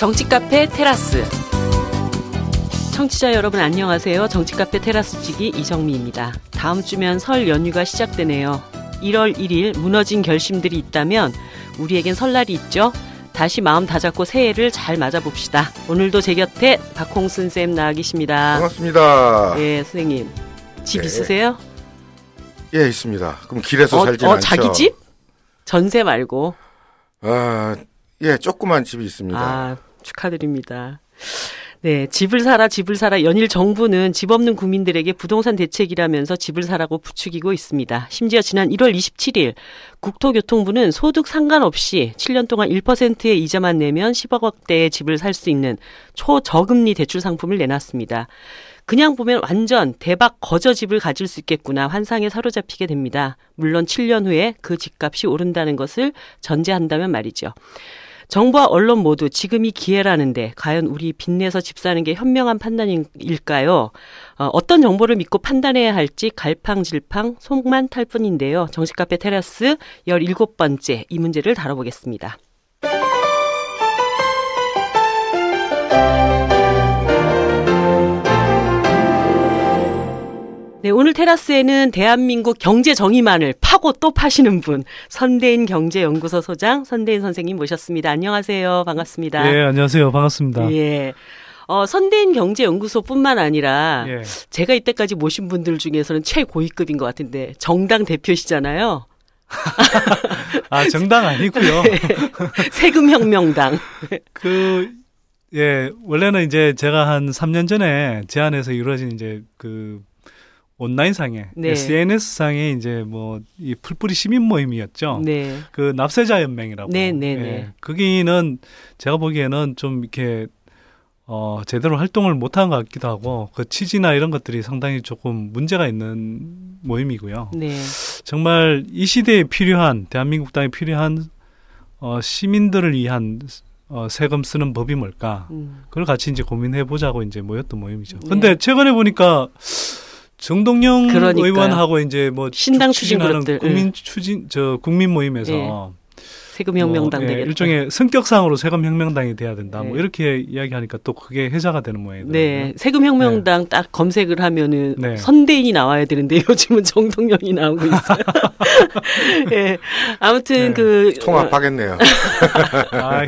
정치카페 테라스. 청취자 여러분 안녕하세요. 정치카페 테라스지기 이정미입니다. 다음 주면 설 연휴가 시작되네요. 1월 1일 무너진 결심들이 있다면 우리에겐 설날이 있죠. 다시 마음 다잡고 새해를 잘 맞아봅시다. 오늘도 제 곁에 박홍순 쌤 나와 계십니다. 반갑습니다. 네, 선생님. 집 네. 있으세요? 예, 있습니다. 그럼 길에서 살진 않죠. 자기 집? 전세 말고. 예, 조그만 집이 있습니다. 축하드립니다. 네, 집을 사라 연일 정부는 집 없는 국민들에게 부동산 대책이라면서 집을 사라고 부추기고 있습니다. 심지어 지난 1월 27일 국토교통부는 소득 상관없이 7년 동안 1%의 이자만 내면 10억 원대의 집을 살 수 있는 초저금리 대출 상품을 내놨습니다. 그냥 보면 완전 대박 거저집을 가질 수 있겠구나 환상에 사로잡히게 됩니다. 물론 7년 후에 그 집값이 오른다는 것을 전제한다면 말이죠. 정부와 언론 모두 지금이 기회라는데 과연 우리 빚내서 집 사는 게 현명한 판단일까요? 어떤 정보를 믿고 판단해야 할지 갈팡질팡 속만 탈 뿐인데요. 정치카페 테라스 17번째 이 문제를 다뤄보겠습니다. 네, 오늘 테라스에는 대한민국 경제 정의만을 파고 또 파시는 분, 선대인 경제연구소 소장 선대인 선생님 모셨습니다. 안녕하세요. 반갑습니다. 예, 안녕하세요. 반갑습니다. 예. 선대인 경제연구소뿐만 아니라 예. 제가 이때까지 모신 분들 중에서는 최고위급인 것 같은데 정당 대표시잖아요. 정당 아니고요. 네. 세금혁명당. 원래는 이제 제가 한 3년 전에 제안해서 이루어진 이제 온라인상에 네. SNS상에 이제 이 풀뿌리 시민 모임이었죠. 네. 그 납세자 연맹이라고. 네. 예. 거기는 제가 보기에는 좀 이렇게 제대로 활동을 못한 것 같기도 하고 그 취지나 이런 것들이 상당히 조금 문제가 있는 모임이고요. 네. 정말 이 시대에 필요한 대한민국 땅에 필요한 시민들을 위한 세금 쓰는 법이 뭘까? 그걸 같이 이제 고민해 보자고 이제 모였던 모임이죠. 근데 네. 최근에 보니까 정동영 그러니까요. 의원하고 이제 신당 추진 그룹들 국민 모임에서 네. 세금혁명당 되겠다. 일종의 성격상으로 세금혁명당이 돼야 된다. 네. 이렇게 이야기하니까 또 그게 해자가 되는 모양이더라고요. 네, 세금혁명당 네. 딱 검색을 하면은 네. 선대인이 나와야 되는데 요즘은 정동영이 나오고 있어요. 네, 아무튼 네. 통합하겠네요.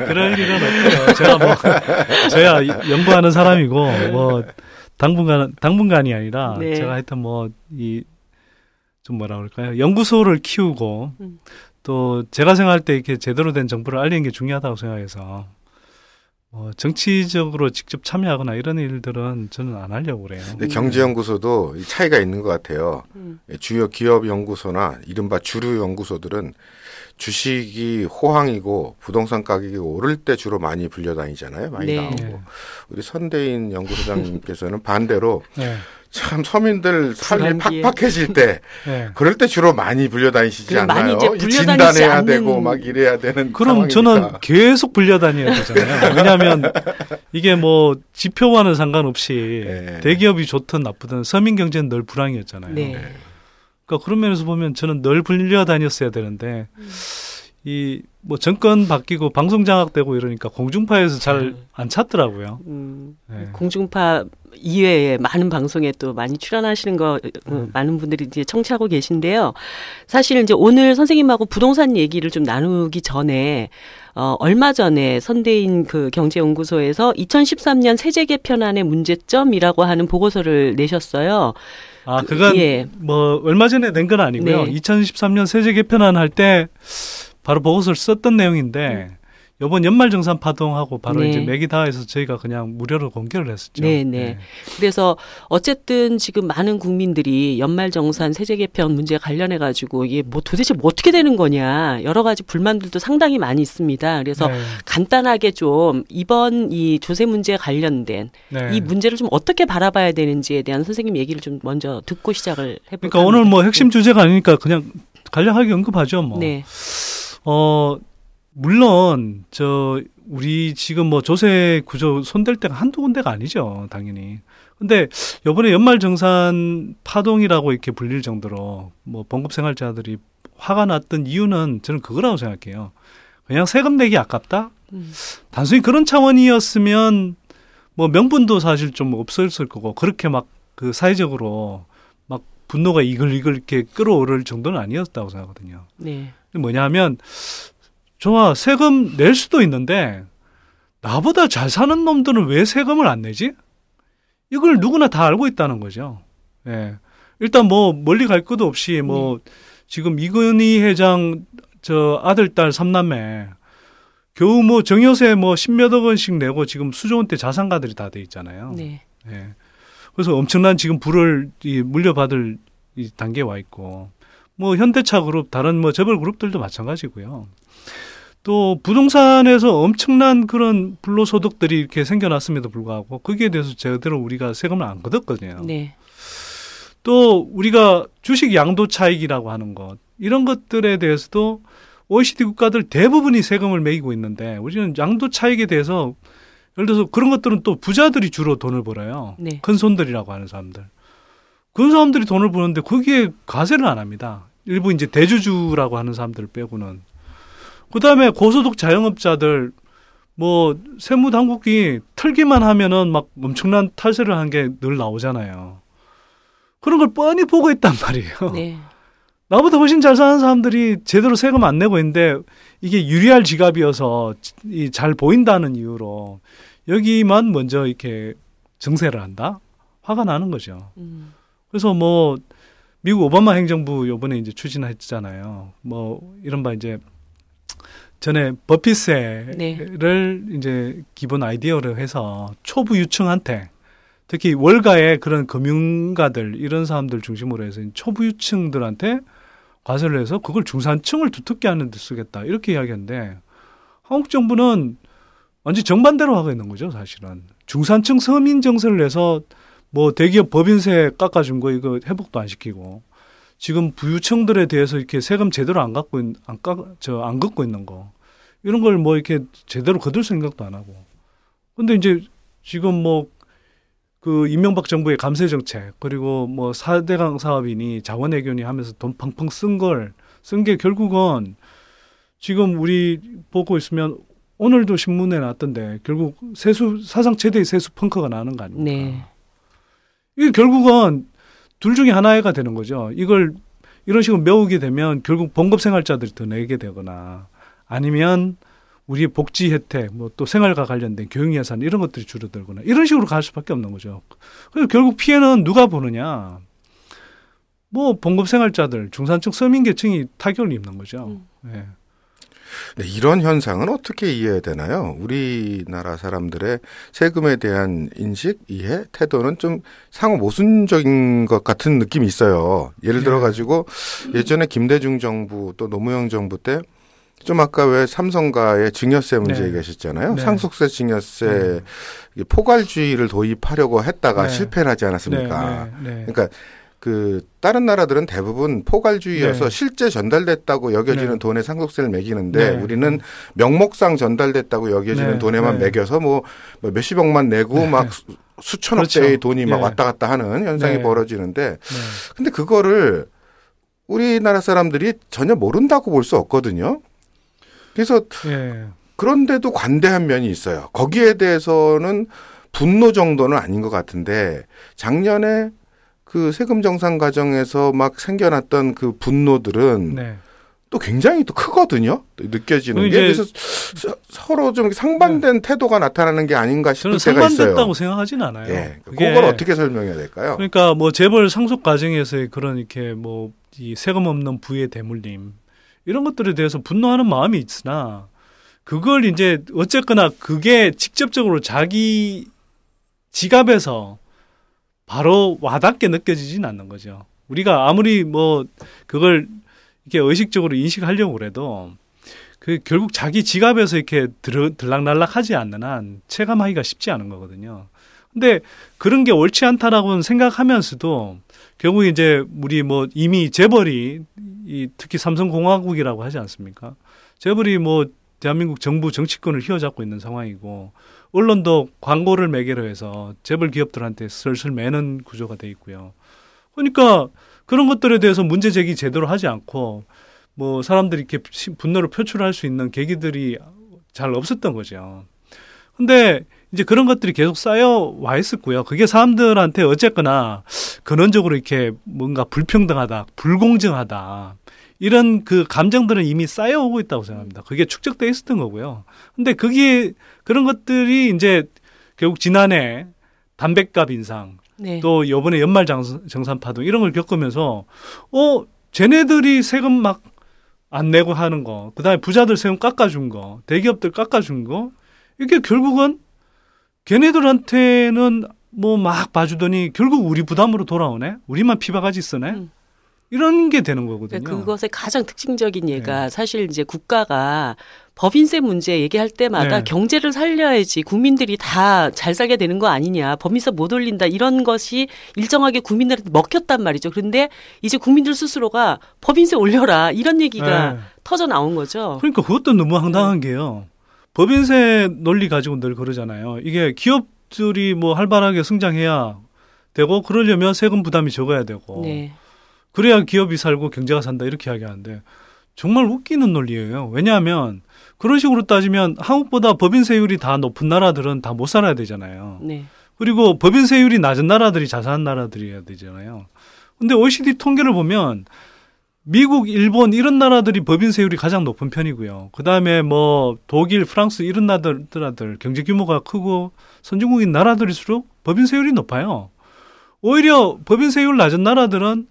그럴 일은 없고요. 저야 연구하는 사람이고 당분간이 아니라 네. 제가 하여튼 좀 뭐라 그럴까요? 연구소를 키우고 또 제가 생각할 때 이렇게 제대로 된 정보를 알리는 게 중요하다고 생각해서 정치적으로 직접 참여하거나 이런 일들은 저는 안 하려고 그래요. 근데 경제연구소도 차이가 있는 것 같아요. 주요 기업연구소나 이른바 주류연구소들은 주식이 호황이고 부동산 가격이 오를 때 주로 많이 불려다니잖아요. 많이 네. 나오고. 네. 우리 선대인 연구소장님께서는 반대로 네. 참 서민들 삶이 불안기에. 팍팍해질 때 네. 그럴 때 주로 많이 불려다니시지 않나요? 많이 이제 불려다니지 진단해야 않는... 되고 막 이래야 되는 그럼 상황이니까. 저는 계속 불려다녀야 되잖아요. 왜냐하면 이게 지표와는 상관없이 네. 대기업이 좋든 나쁘든 서민 경제는 늘 불황이었잖아요. 네. 그러니까 그런 면에서 보면 저는 늘 불려다녔어야 되는데 정권 바뀌고 방송 장악되고 이러니까 공중파에서 잘 안 찾더라고요. 네. 공중파 이외에 많은 방송에 또 많이 출연하시는 거 많은 분들이 이제 청취하고 계신데요. 사실 이제 오늘 선생님하고 부동산 얘기를 좀 나누기 전에 얼마 전에 선대인 경제연구소에서 2013년 세제 개편안의 문제점이라고 하는 보고서를 내셨어요. 그건 예. 얼마 전에 낸 건 아니고요. 네. 2013년 세제 개편안 할 때 바로 보고서를 썼던 내용인데 이번 연말정산 파동하고 바로 네. 이제 맥이 닿아서 저희가 그냥 무료로 공개를 했었죠. 네. 그래서 어쨌든 지금 많은 국민들이 연말정산 세제 개편 문제 관련해 가지고 이게 도대체 어떻게 되는 거냐 여러 가지 불만들도 상당히 많이 있습니다. 그래서 네. 간단하게 좀 이번 이 조세 문제에 관련된 네. 이 문제를 좀 어떻게 바라봐야 되는지에 대한 선생님 얘기를 좀 먼저 듣고 시작을 해볼까 그러니까 오늘 핵심 주제가 아니니까 그냥 간략하게 언급하죠. 네. 물론 우리 지금 조세 구조 손댈 때가 한두 군데가 아니죠, 당연히. 근데 이번에 연말정산 파동이라고 이렇게 불릴 정도로 봉급생활자들이 화가 났던 이유는 저는 그거라고 생각해요. 그냥 세금 내기 아깝다? 단순히 그런 차원이었으면 뭐 명분도 사실 좀 없었을 거고 그렇게 막 그 사회적으로 막 분노가 이글이글 이렇게 끌어오를 정도는 아니었다고 생각하거든요. 네. 뭐냐 하면 좋아 세금 낼 수도 있는데 나보다 잘 사는 놈들은 왜 세금을 안 내지? 이걸 누구나 다 알고 있다는 거죠. 예. 일단 뭐 멀리 갈 것도 없이 뭐 지금 이건희 회장 저 아들 딸 3남매 겨우 뭐 정여세 뭐 10몇억 원씩 내고 지금 수조 원대 자산가들이 다 돼 있잖아요. 네. 예. 그래서 엄청난 지금 부를 물려받을 이 단계에 와 있고 뭐 현대차 그룹 다른 뭐 재벌 그룹들도 마찬가지고요. 또 부동산에서 엄청난 그런 불로소득들이 이렇게 생겨났음에도 불구하고 거기에 대해서 제대로 우리가 세금을 안 걷었거든요. 네. 또 우리가 주식 양도 차익이라고 하는 것 이런 것들에 대해서도 OECD 국가들 대부분이 세금을 매기고 있는데 우리는 양도 차익에 대해서 예를 들어서 그런 것들은 또 부자들이 주로 돈을 벌어요. 네. 큰 손들이라고 하는 사람들. 그런 사람들이 돈을 버는데 거기에 과세를 안 합니다. 일부 이제 대주주라고 하는 사람들 빼고는. 그다음에 고소득 자영업자들 뭐 세무당국이 털기만 하면은 막 엄청난 탈세를 한 게 늘 나오잖아요. 그런 걸 뻔히 보고 있단 말이에요. 네. 나보다 훨씬 잘 사는 사람들이 제대로 세금 안 내고 있는데 이게 유리할 지갑이어서 잘 보인다는 이유로 여기만 먼저 이렇게 증세를 한다? 화가 나는 거죠. 그래서 뭐 미국 오바마 행정부 요번에 이제 추진했잖아요. 뭐 이른바 이제 전에 버핏세를 네. 이제 기본 아이디어로 해서 초부 유층한테 특히 월가의 그런 금융가들 이런 사람들 중심으로 해서 초부 유층들한테 과세를 해서 그걸 중산층을 두텁게 하는 데 쓰겠다 이렇게 이야기하는데 한국 정부는 완전 정반대로 하고 있는 거죠 사실은. 중산층 서민 정세를 내서 뭐 대기업 법인세 깎아준 거 이거 회복도 안 시키고 지금 부유층들에 대해서 이렇게 세금 제대로 안 걷고 있는 거 이런 걸 뭐 이렇게 제대로 거둘 생각도 안 하고. 근데 이제 지금 뭐 그 이명박 정부의 감세 정책 그리고 뭐 4대강 사업이니 자원외교니 하면서 돈 펑펑 쓴 게 결국은 지금 우리 보고 있으면 오늘도 신문에 나왔던데 결국 사상 최대의 세수 펑크가 나는 거 아닙니까? 네. 이게 결국은 둘 중에 하나가 되는 거죠. 이걸 이런 식으로 메우게 되면 결국 봉급생활자들이 더 내게 되거나 아니면 우리 복지 혜택, 뭐 또 생활과 관련된 교육 예산 이런 것들이 줄어들거나 이런 식으로 갈 수밖에 없는 거죠. 그래서 결국 피해는 누가 보느냐? 뭐 봉급생활자들, 중산층 서민계층이 타격을 입는 거죠. 네. 네, 이런 현상은 어떻게 이해되나요? 우리나라 사람들의 세금에 대한 인식, 이해, 태도는 좀 상호 모순적인 것 같은 느낌이 있어요. 예를 들어 가지고 예전에 김대중 정부 또 노무현 정부 때 좀 아까 왜 삼성가의 증여세 문제 얘기하셨잖아요. 네. 상속세, 증여세 포괄주의를 도입하려고 했다가 실패를 하지 않았습니까? 그러니까 그 다른 나라들은 대부분 포괄주의여서 실제 전달됐다고 여겨지는 돈에 상속세를 매기는데 우리는 명목상 전달됐다고 여겨지는 돈에만 매겨서 뭐 몇십억만 내고 막 수천억 대의 돈이 막 왔다 갔다 하는 현상이 벌어지는데 근데 그거를 우리나라 사람들이 전혀 모른다고 볼 수 없거든요. 그래서 그런데도 관대한 면이 있어요. 거기에 대해서는 분노 정도는 아닌 것 같은데 작년에 그 세금 정산 과정에서 막 생겨났던 그 분노들은 또 굉장히 또 크거든요. 또 느껴지는 게. 그래서 서로 좀 상반된 태도가 나타나는 게 아닌가 싶을 때가 있어요. 상반됐다고 생각하진 않아요. 예. 그걸 어떻게 설명해야 될까요? 그러니까 뭐 재벌 상속 과정에서의 그런 이렇게 뭐 이 세금 없는 부의 대물림 이런 것들에 대해서 분노하는 마음이 있으나 그걸 이제 어쨌거나 그게 직접적으로 자기 지갑에서 바로 와닿게 느껴지진 않는 거죠. 우리가 아무리 뭐 그걸 이렇게 의식적으로 인식하려고 그래도 그 결국 자기 지갑에서 이렇게 들락날락 하지 않는 한 체감하기가 쉽지 않은 거거든요. 근데 그런 게 옳지 않다라고는 생각하면서도 결국 이제 우리 뭐 이미 재벌이 특히 삼성공화국이라고 하지 않습니까? 재벌이 뭐 대한민국 정부 정치권을 휘어잡고 있는 상황이고 언론도 광고를 매개로 해서 재벌 기업들한테 슬슬 매는 구조가 돼 있고요. 그러니까 그런 것들에 대해서 문제 제기 제대로 하지 않고 뭐 사람들이 이렇게 분노를 표출할 수 있는 계기들이 잘 없었던 거죠. 근데 이제 그런 것들이 계속 쌓여 와 있었고요. 그게 사람들한테 어쨌거나 근원적으로 이렇게 뭔가 불평등하다, 불공정하다 이런 그 감정들은 이미 쌓여오고 있다고 생각합니다. 그게 축적돼 있었던 거고요. 근데 그게 그런 것들이 이제 결국 지난해 담뱃값 인상, 네. 또 요번에 연말 정산 파동 이런 걸 겪으면서 쟤네들이 세금 막 안 내고 하는 거, 그다음에 부자들 세금 깎아준 거, 대기업들 깎아준 거, 이게 결국은 걔네들한테는 뭐 막 봐주더니 결국 우리 부담으로 돌아오네? 우리만 피바가지 쓰네? 이런 게 되는 거거든요. 그것의 가장 특징적인 예가 사실 이제 국가가 법인세 문제 얘기할 때마다 경제를 살려야지 국민들이 다 잘 살게 되는 거 아니냐. 법인세 못 올린다. 이런 것이 일정하게 국민들한테 먹혔단 말이죠. 그런데 이제 국민들 스스로가 법인세 올려라. 이런 얘기가 터져 나온 거죠. 그러니까 그것도 너무 황당한 게요. 법인세 논리 가지고 늘 그러잖아요. 이게 기업들이 뭐 활발하게 성장해야 되고 그러려면 세금 부담이 적어야 되고 그래야 기업이 살고 경제가 산다 이렇게 이야기하는데 정말 웃기는 논리예요. 왜냐하면 그런 식으로 따지면 한국보다 법인세율이 다 높은 나라들은 다 못 살아야 되잖아요. 그리고 법인세율이 낮은 나라들이 잘 사는 나라들이어야 되잖아요. 근데 OECD 통계를 보면 미국, 일본 이런 나라들이 법인세율이 가장 높은 편이고요. 그다음에 뭐 독일, 프랑스 이런 나라들 경제 규모가 크고 선진국인 나라들일수록 법인세율이 높아요. 오히려 법인세율 낮은 나라들은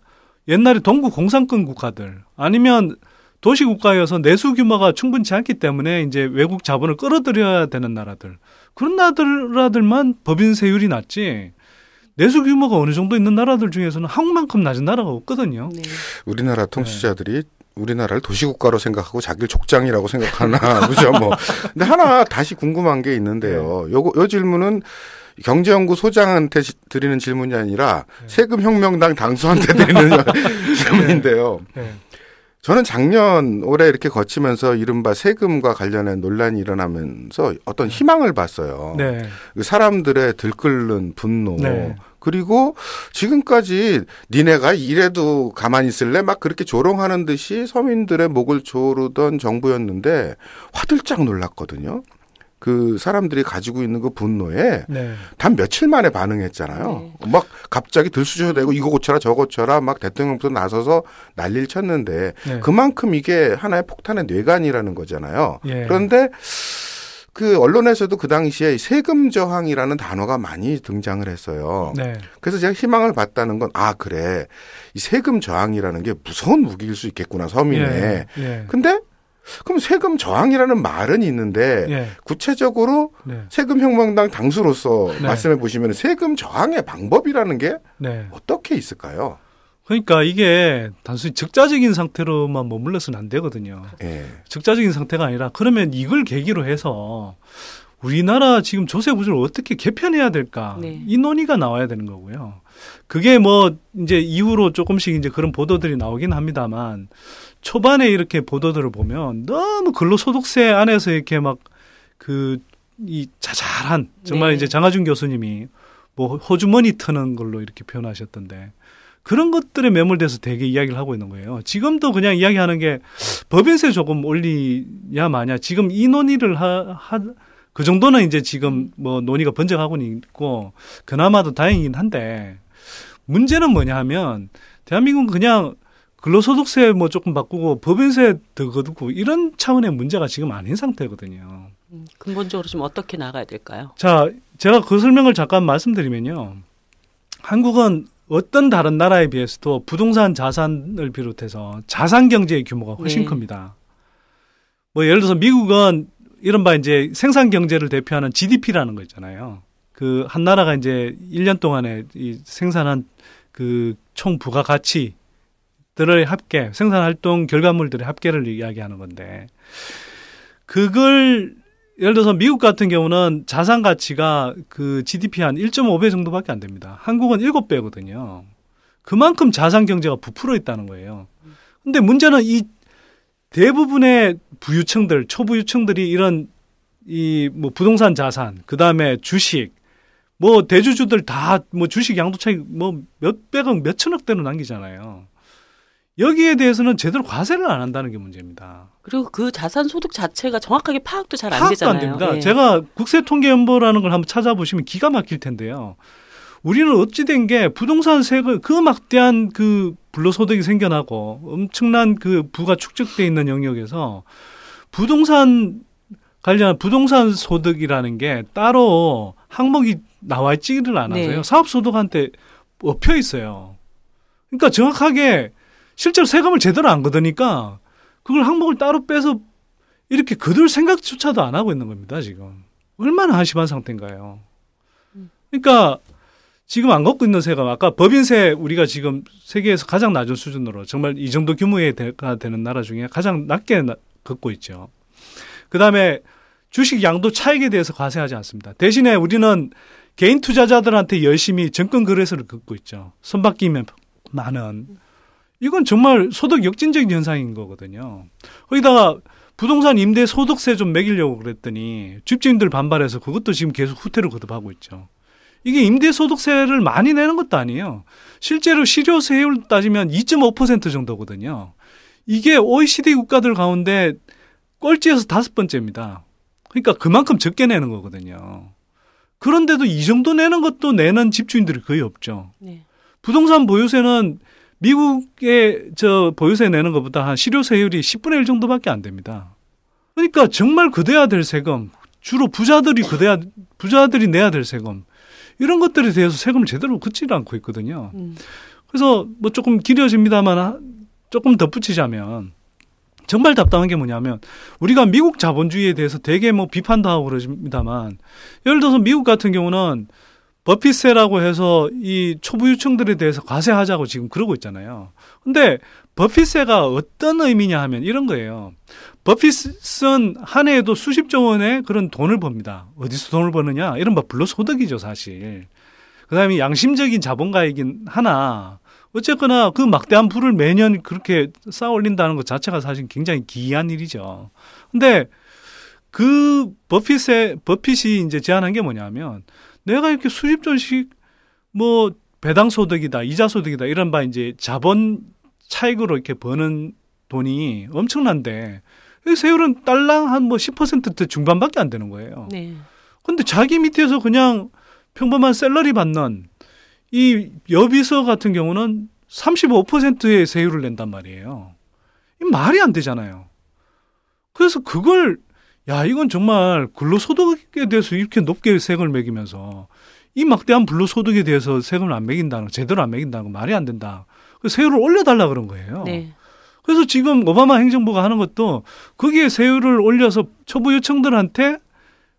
옛날에 동구 공산권 국가들 아니면 도시 국가여서 내수 규모가 충분치 않기 때문에 이제 외국 자본을 끌어들여야 되는 나라들 그런 나라들만 법인세율이 낮지 내수 규모가 어느 정도 있는 나라들 중에서는 한국만큼 낮은 나라가 없거든요. 우리나라 통치자들이 우리나라를 도시국가로 생각하고 자기를 족장이라고 생각하나 보죠. 뭐. 근데 하나 다시 궁금한 게 있는데요. 요 질문은 경제연구소장한테 드리는 질문이 아니라 세금혁명당 당수한테 드리는 질문인데요. 저는 작년 올해 이렇게 거치면서 이른바 세금과 관련한 논란이 일어나면서 어떤 희망을 봤어요. 그 사람들의 들끓는 분노 그리고 지금까지 니네가 이래도 가만히 있을래? 막 그렇게 조롱하는 듯이 서민들의 목을 조르던 정부였는데 화들짝 놀랐거든요. 그 사람들이 가지고 있는 그 분노에 단 며칠 만에 반응했잖아요. 막 갑자기 들쑤셔대고 이거 고쳐라 저거 고쳐라 막 대통령부터 나서서 난리를 쳤는데 그만큼 이게 하나의 폭탄의 뇌관이라는 거잖아요. 그런데 그 언론에서도 그 당시에 세금 저항이라는 단어가 많이 등장을 했어요. 그래서 제가 희망을 봤다는 건 그래. 이 세금 저항이라는 게 무서운 무기일 수 있겠구나 서민에. 근데 그럼 세금 저항이라는 말은 있는데 구체적으로 세금혁명당 당수로서 말씀해 보시면 세금 저항의 방법이라는 게 어떻게 있을까요? 그러니까 이게 단순히 적자적인 상태로만 머물러서는 안 되거든요. 적자적인 상태가 아니라 그러면 이걸 계기로 해서 우리나라 지금 조세 구조를 어떻게 개편해야 될까 이 논의가 나와야 되는 거고요. 그게 뭐 이제 이후로 조금씩 이제 그런 보도들이 나오긴 합니다만 초반에 이렇게 보도들을 보면 너무 근로소득세 안에서 이렇게 막 이 자잘한 정말 이제 장하준 교수님이 뭐 호주머니 트는 걸로 이렇게 표현하셨던데 그런 것들에 매몰돼서 되게 이야기를 하고 있는 거예요. 지금도 그냥 이야기하는 게 법인세 조금 올리냐 마냐 지금 이 논의를 그 정도는 이제 지금 뭐 논의가 번져가고는 있고 그나마도 다행이긴 한데 문제는 뭐냐 하면 대한민국은 그냥 근로소득세 뭐 조금 바꾸고 법인세 더 거두고 이런 차원의 문제가 지금 아닌 상태거든요. 근본적으로 좀 어떻게 나가야 될까요? 자, 제가 그 설명을 잠깐 말씀드리면요. 한국은 어떤 다른 나라에 비해서도 부동산 자산을 비롯해서 자산 경제의 규모가 훨씬 큽니다. 뭐 예를 들어서 미국은 이른바 이제 생산 경제를 대표하는 GDP라는 거 있잖아요. 그 한 나라가 이제 1년 동안에 이 생산한 그 총 부가 가치들의 합계, 생산 활동 결과물들의 합계를 이야기하는 건데 그걸 예를 들어서 미국 같은 경우는 자산 가치가 그 GDP 한 1.5배 정도밖에 안 됩니다. 한국은 7배거든요. 그만큼 자산 경제가 부풀어 있다는 거예요. 근데 문제는 이 대부분의 부유층들, 초부유층들이 이런 이 뭐 부동산 자산, 그 다음에 주식, 뭐 대주주들 다 뭐 주식 양도차익 뭐 몇백억, 몇천억대로 남기잖아요. 여기에 대해서는 제대로 과세를 안 한다는 게 문제입니다. 그리고 그 자산 소득 자체가 정확하게 파악도 잘 안 파악도 되잖아요. 안 됩니다. 예. 제가 국세통계연보라는 걸 한번 찾아보시면 기가 막힐 텐데요. 우리는 어찌된 게 부동산 세금 그 막대한 그 불로소득이 생겨나고 엄청난 그 부가 축적돼 있는 영역에서 부동산 관련 부동산 소득이라는 게 따로 항목이 나와 있지를 않아서요. 네. 사업소득한테 엎여 있어요. 그러니까 정확하게 실제로 세금을 제대로 안 걷으니까 그걸 항목을 따로 빼서 이렇게 거둘 생각조차도 안 하고 있는 겁니다, 지금. 얼마나 한심한 상태인가요? 그러니까 지금 안 걷고 있는 세금, 아까 법인세 우리가 지금 세계에서 가장 낮은 수준으로 정말 이 정도 규모가 되는 나라 중에 가장 낮게 걷고 있죠. 그 다음에 주식 양도 차익에 대해서 과세하지 않습니다. 대신에 우리는 개인 투자자들한테 열심히 정권 거래소를 걷고 있죠. 손바뀌면 많은. 이건 정말 소득 역진적인 현상인 거거든요. 거기다가 부동산 임대 소득세 좀 매기려고 그랬더니 집주인들 반발해서 그것도 지금 계속 후퇴를 거듭하고 있죠. 이게 임대 소득세를 많이 내는 것도 아니에요. 실제로 실효세율 따지면 2.5% 정도거든요. 이게 OECD 국가들 가운데 꼴찌에서 5번째입니다. 그러니까 그만큼 적게 내는 거거든요. 그런데도 이 정도 내는 것도 내는 집주인들이 거의 없죠. 네. 부동산 보유세는 미국의 보유세 내는 것보다 한 실효세율이 10분의 1 정도밖에 안 됩니다. 그러니까 정말 걷어야 될 세금, 주로 부자들이 내야 될 세금, 이런 것들에 대해서 세금을 제대로 걷지 않고 있거든요. 그래서 뭐 조금 길어집니다만 조금 덧붙이자면 정말 답답한 게 뭐냐면 우리가 미국 자본주의에 대해서 되게 뭐 비판도 하고 그러십니다만 예를 들어서 미국 같은 경우는 버핏세라고 해서 이 초부유층들에 대해서 과세하자고 지금 그러고 있잖아요. 근데 버핏세가 어떤 의미냐 하면 이런 거예요. 버핏은 한 해에도 수십조 원의 그런 돈을 법니다. 어디서 돈을 버느냐? 이런 불로소득이죠, 사실. 그다음에 양심적인 자본가이긴 하나 어쨌거나 그 막대한 부를 매년 그렇게 쌓아 올린다는 것 자체가 사실 굉장히 기이한 일이죠. 근데 그 버핏이 이제 제안한 게 뭐냐면 내가 이렇게 수십조씩 뭐 배당 소득이다, 이자 소득이다 이런 바 이제 자본 차익으로 이렇게 버는 돈이 엄청난데 세율은 딸랑 한 뭐 10% 중반밖에 안 되는 거예요. 네. 근데 자기 밑에서 그냥 평범한 샐러리 받는 이 여비서 같은 경우는 35%의 세율을 낸단 말이에요. 이 말이 안 되잖아요. 그래서 그걸 이건 정말 근로소득에 대해서 이렇게 높게 세금을 매기면서 이 막대한 불로소득에 대해서 세금을 안 매긴다는 거, 제대로 안 매긴다는 거 말이 안 된다. 세율을 올려달라 그런 거예요. 네. 그래서 지금 오바마 행정부가 하는 것도 거기에 세율을 올려서 초부유층들한테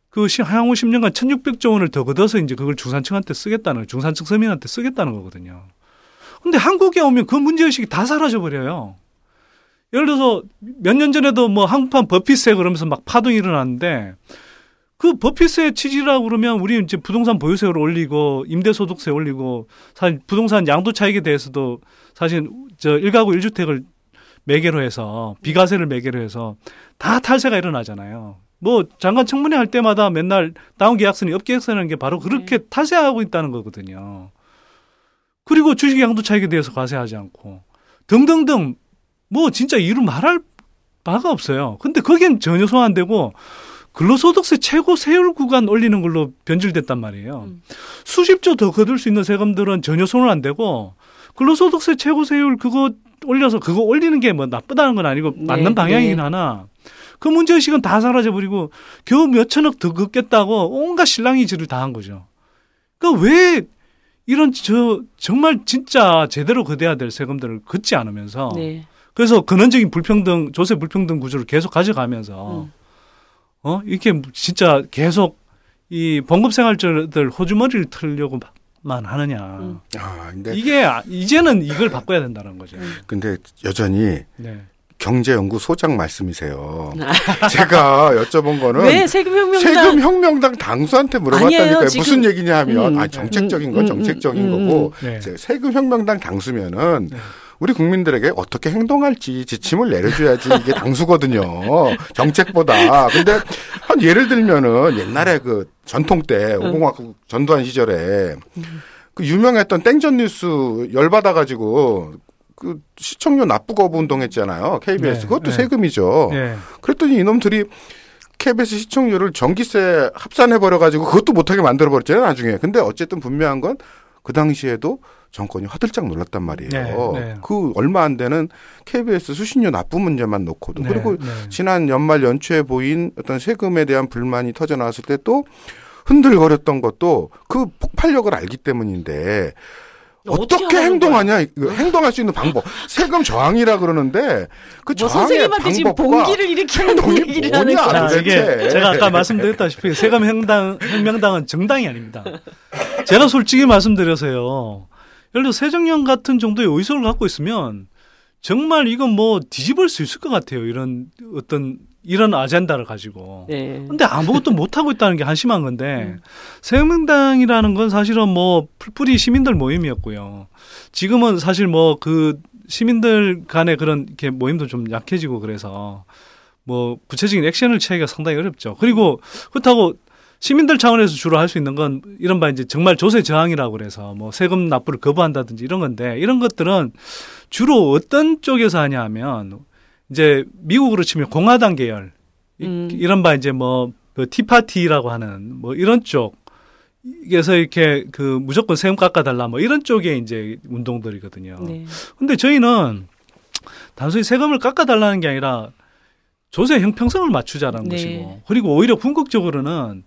그 향후 10년간 1,600조 원을 더 걷어서 이제 그걸 중산층한테 쓰겠다는, 중산층 서민한테 쓰겠다는 거거든요. 근데 한국에 오면 그 문제의식이 다 사라져버려요. 예를 들어서 몇 년 전에도 뭐 한국판 버핏세 그러면서 막 파동이 일어났는데 그 버핏세 취지라고 그러면 우리 이제 부동산 보유세를 올리고 임대소득세 올리고 사실 부동산 양도 차익에 대해서도 사실 1가구 1주택을 매개로 해서 비과세를 매개로 해서 다 탈세가 일어나잖아요. 뭐 장관 청문회 할 때마다 맨날 다운계약서니 업계약서라는 게 바로 그렇게 탈세하고 있다는 거거든요. 그리고 주식 양도 차익에 대해서 과세하지 않고 등등등 뭐 진짜 이루 말할 바가 없어요. 근데 거기엔 전혀 소환되고 근로소득세 최고 세율 구간 올리는 걸로 변질됐단 말이에요. 수십조 더 거둘 수 있는 세금들은 전혀 손을 안 대고 근로소득세 최고 세율 그거 올려서 그거 올리는 게 뭐 나쁘다는 건 아니고 맞는 방향이긴 하나 그 문제의식은 다 사라져버리고 겨우 몇 천억 더 걷겠다고 온갖 실랑이질을 다 한 거죠. 그러니까 왜 이런 정말 진짜 제대로 걷어야 될 세금들을 걷지 않으면서 그래서 근원적인 불평등, 조세 불평등 구조를 계속 가져가면서 이렇게 진짜 계속 이 봉급생활자들 호주머니를 털려고만 하느냐. 근데 이게 이제는 이걸 바꿔야 된다는 거죠. 근데 여전히 경제연구소장 말씀이세요. 제가 여쭤본 거는 왜 세금혁명당 당수한테 물어봤다니까요. 아니에요, 무슨 얘기냐 하면 정책적인 건 정책적인 거고 세금혁명당 당수면은 우리 국민들에게 어떻게 행동할지 지침을 내려줘야지 이게 당수거든요. 정책보다. 근데 한 예를 들면은 옛날에 그 전통 때 5공화국 전두환 시절에 그 유명했던 땡전 뉴스 열받아가지고 그 시청료 납부 거부 운동했잖아요. KBS. 네, 그것도 네. 세금이죠. 네. 그랬더니 이놈들이 KBS 시청료를 전기세 합산해버려가지고 그것도 못하게 만들어버렸잖아요, 나중에. 근데 어쨌든 분명한 건 그 당시에도 정권이 화들짝 놀랐단 말이에요. 네, 네. 그 얼마 안 되는 KBS 수신료 납부 문제만 놓고도. 네, 그리고 네. 지난 연말 연초에 보인 어떤 세금에 대한 불만이 터져 나왔을 때 또 흔들거렸던 것도 그 폭발력을 알기 때문인데 어떻게 행동하냐, 행동할 수 있는 방법. 세금 저항이라 그러는데 그 뭐 저항의 선생님한테 지금 방법과 봉기를 일으키는 행동이 얘기를 하는 뭐냐, 거야. 자, 이게 도대체. 제가 아까 말씀드렸다시피 세금 혁명당은 정당이 아닙니다. 제가 솔직히 말씀드려서요. 예를 들어 새정년 같은 정도의 의석을 갖고 있으면 정말 이건 뭐 뒤집을 수 있을 것 같아요. 이런 아젠다를 가지고. 네. 근데 아무것도 못하고 있다는 게 한심한 건데, 새혁명당이라는 건 사실은 뭐 풀뿌리 시민들 모임이었고요. 지금은 사실 뭐 그 시민들 간의 그런 이렇게 모임도 좀 약해지고 그래서 뭐 구체적인 액션을 취하기가 상당히 어렵죠. 그리고 그렇다고 시민들 차원에서 주로 할 수 있는 건 이른바 이제 정말 조세 저항이라고 그래서 뭐 세금 납부를 거부한다든지 이런 건데, 이런 것들은 주로 어떤 쪽에서 하냐 하면 이제 미국으로 치면 공화당 계열, 이른바 이제 뭐 티파티라고 하는 뭐 이런 쪽에서 이렇게 그 무조건 세금 깎아달라 뭐 이런 쪽의 이제 운동들이거든요. 네. 근데 저희는 단순히 세금을 깎아달라는 게 아니라 조세 형평성을 맞추자라는 네. 것이고, 그리고 오히려 궁극적으로는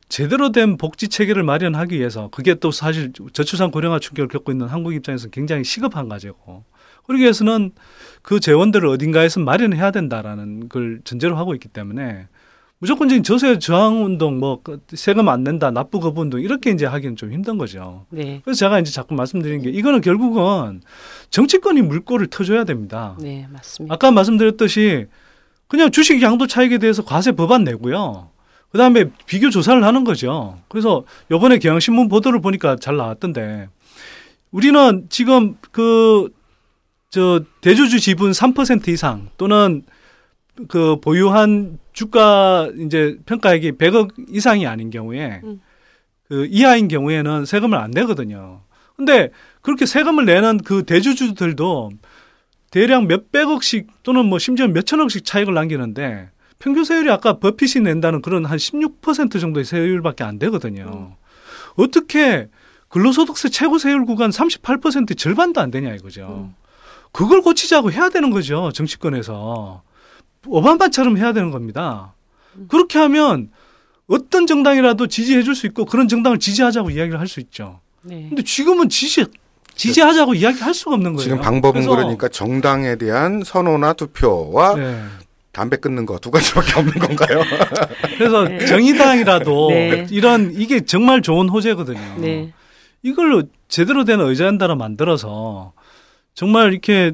제대로 된 복지 체계를 마련하기 위해서, 그게 또 사실 저출산 고령화 충격을 겪고 있는 한국 입장에서는 굉장히 시급한 과제고, 그러기 위해서는 그 재원들을 어딘가에서 마련해야 된다라는 걸 전제로 하고 있기 때문에 무조건적인 조세 저항 운동, 뭐 세금 안 낸다, 납부 거부 운동 이렇게 이제 하기는 좀 힘든 거죠. 네. 그래서 제가 이제 자꾸 말씀드리는 게, 이거는 결국은 정치권이 물꼬를 터줘야 됩니다. 네, 맞습니다. 아까 말씀드렸듯이 그냥 주식 양도 차익에 대해서 과세 법안 내고요. 그다음에 비교 조사를 하는 거죠. 그래서 이번에 경향신문 보도를 보니까 잘 나왔던데, 우리는 지금 대주주 지분 3% 이상 또는 그 보유한 주가 이제 평가액이 100억 이상이 아닌 경우에 그 이하인 경우에는 세금을 안 내거든요. 근데 그렇게 세금을 내는 그 대주주들도 대략 몇백억씩 또는 뭐 심지어 몇천억씩 차익을 남기는데, 평균 세율이 아까 버핏이 낸다는 그런 한 16% 정도의 세율밖에 안 되거든요. 어떻게 근로소득세 최고 세율 구간 38% 절반도 안 되냐 이거죠. 그걸 고치자고 해야 되는 거죠. 정치권에서. 오바마처럼 해야 되는 겁니다. 그렇게 하면 어떤 정당이라도 지지해 줄 수 있고, 그런 정당을 지지하자고 이야기를 할 수 있죠. 네. 근데 지금은 지지하자고 이야기할 수가 없는 거예요. 지금 방법은 그러니까 정당에 대한 선호나 투표와 네. 담배 끊는 거 두 가지밖에 없는 건가요? 그래서 네. 정의당이라도 네. 이게 정말 좋은 호재거든요. 네. 이걸로 제대로 된 의제한다를 만들어서 정말 이렇게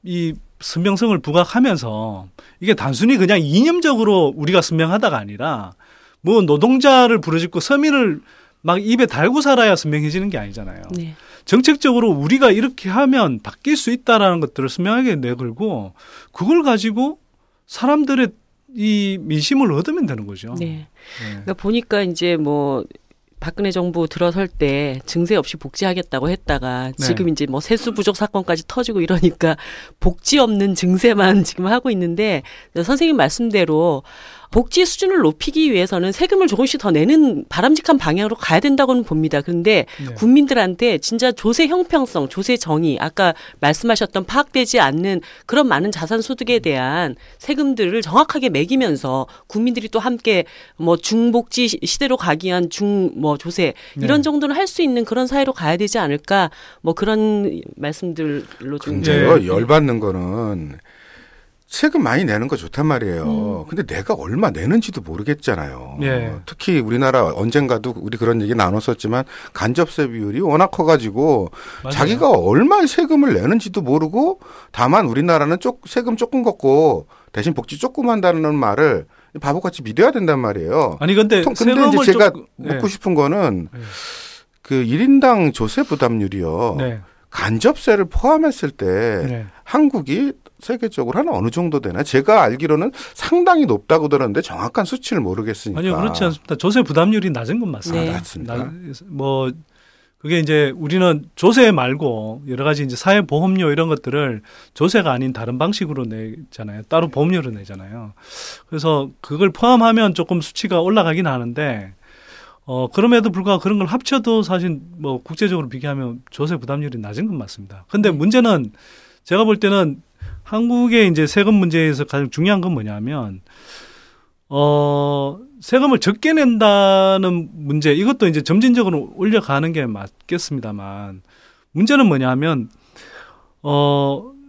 이 선명성을 부각하면서, 이게 단순히 그냥 이념적으로 우리가 선명하다가 아니라 뭐 노동자를 부르짖고 서민을 막 입에 달고 살아야 선명해지는 게 아니잖아요. 네. 정책적으로 우리가 이렇게 하면 바뀔 수 있다라는 것들을 선명하게 내걸고, 그걸 가지고 사람들의 이 민심을 얻으면 되는 거죠. 네. 네. 그러니까 보니까 이제 뭐 박근혜 정부 들어설 때 증세 없이 복지하겠다고 했다가 지금 이제 뭐 세수 부족 사건까지 터지고 이러니까 복지 없는 증세만 지금 하고 있는데, 선생님 말씀대로 복지 수준을 높이기 위해서는 세금을 조금씩 더 내는 바람직한 방향으로 가야 된다고는 봅니다. 그런데 네. 국민들한테 진짜 조세 형평성, 조세 정의, 아까 말씀하셨던 파악되지 않는 그런 많은 자산 소득에 대한 세금들을 정확하게 매기면서 국민들이 또 함께 뭐 중복지 시대로 가기 위한 조세 이런 네. 정도는 할 수 있는 그런 사회로 가야 되지 않을까, 뭐 그런 말씀들로 좀. 근데요, 열받는 거는 세금 많이 내는 거 좋단 말이에요. 근데 내가 얼마 내는지도 모르겠잖아요. 예. 특히 우리나라 언젠가도 우리 그런 얘기 나눴었지만 간접세 비율이 워낙 커가지고 맞아요. 자기가 얼마 세금을 내는지도 모르고, 다만 우리나라는 세금 조금 걷고 대신 복지 조금 한다는 말을 바보같이 믿어야 된단 말이에요. 아니 근데 근데 이제 제가 묻고 네. 싶은 거는 네. 그 1인당 조세 부담률이요. 네. 간접세를 포함했을 때 네. 한국이 세계적으로 한 어느 정도 되나? 제가 알기로는 상당히 높다고 들었는데 정확한 수치를 모르겠으니까. 아니요, 그렇지 않습니다. 조세 부담률이 낮은 건 맞습니다. 네. 낮습니다. 뭐 그게 이제 우리는 조세 말고 여러 가지 이제 사회보험료 이런 것들을 조세가 아닌 다른 방식으로 내잖아요. 따로 보험료로 내잖아요. 그래서 그걸 포함하면 조금 수치가 올라가긴 하는데, 그럼에도 불구하고 그런 걸 합쳐도 사실 뭐 국제적으로 비교하면 조세 부담률이 낮은 건 맞습니다. 근데 문제는 제가 볼 때는 한국의 이제 세금 문제에서 가장 중요한 건 뭐냐면, 세금을 적게 낸다는 문제, 이것도 이제 점진적으로 올려가는 게 맞겠습니다만, 문제는 뭐냐면,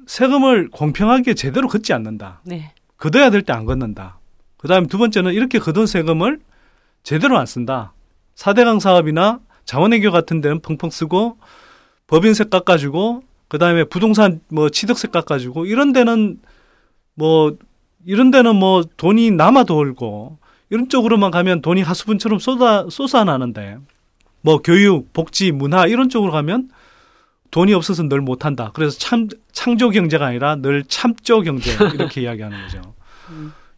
세금을 공평하게 제대로 걷지 않는다. 네. 걷어야 될 때 안 걷는다. 그 다음에 두 번째는 이렇게 걷은 세금을 제대로 안 쓴다. 4대강 사업이나 자원외교 같은 데는 펑펑 쓰고, 법인세 깎아주고, 그 다음에 부동산 뭐 취득세 깎아주고, 이런 데는 뭐 돈이 남아 돌고, 이런 쪽으로만 가면 돈이 하수분처럼 쏟아나는데, 뭐 교육, 복지, 문화 이런 쪽으로 가면 돈이 없어서 늘 못한다. 그래서 창조 경제가 아니라 늘 참조 경제 이렇게 이야기하는 거죠.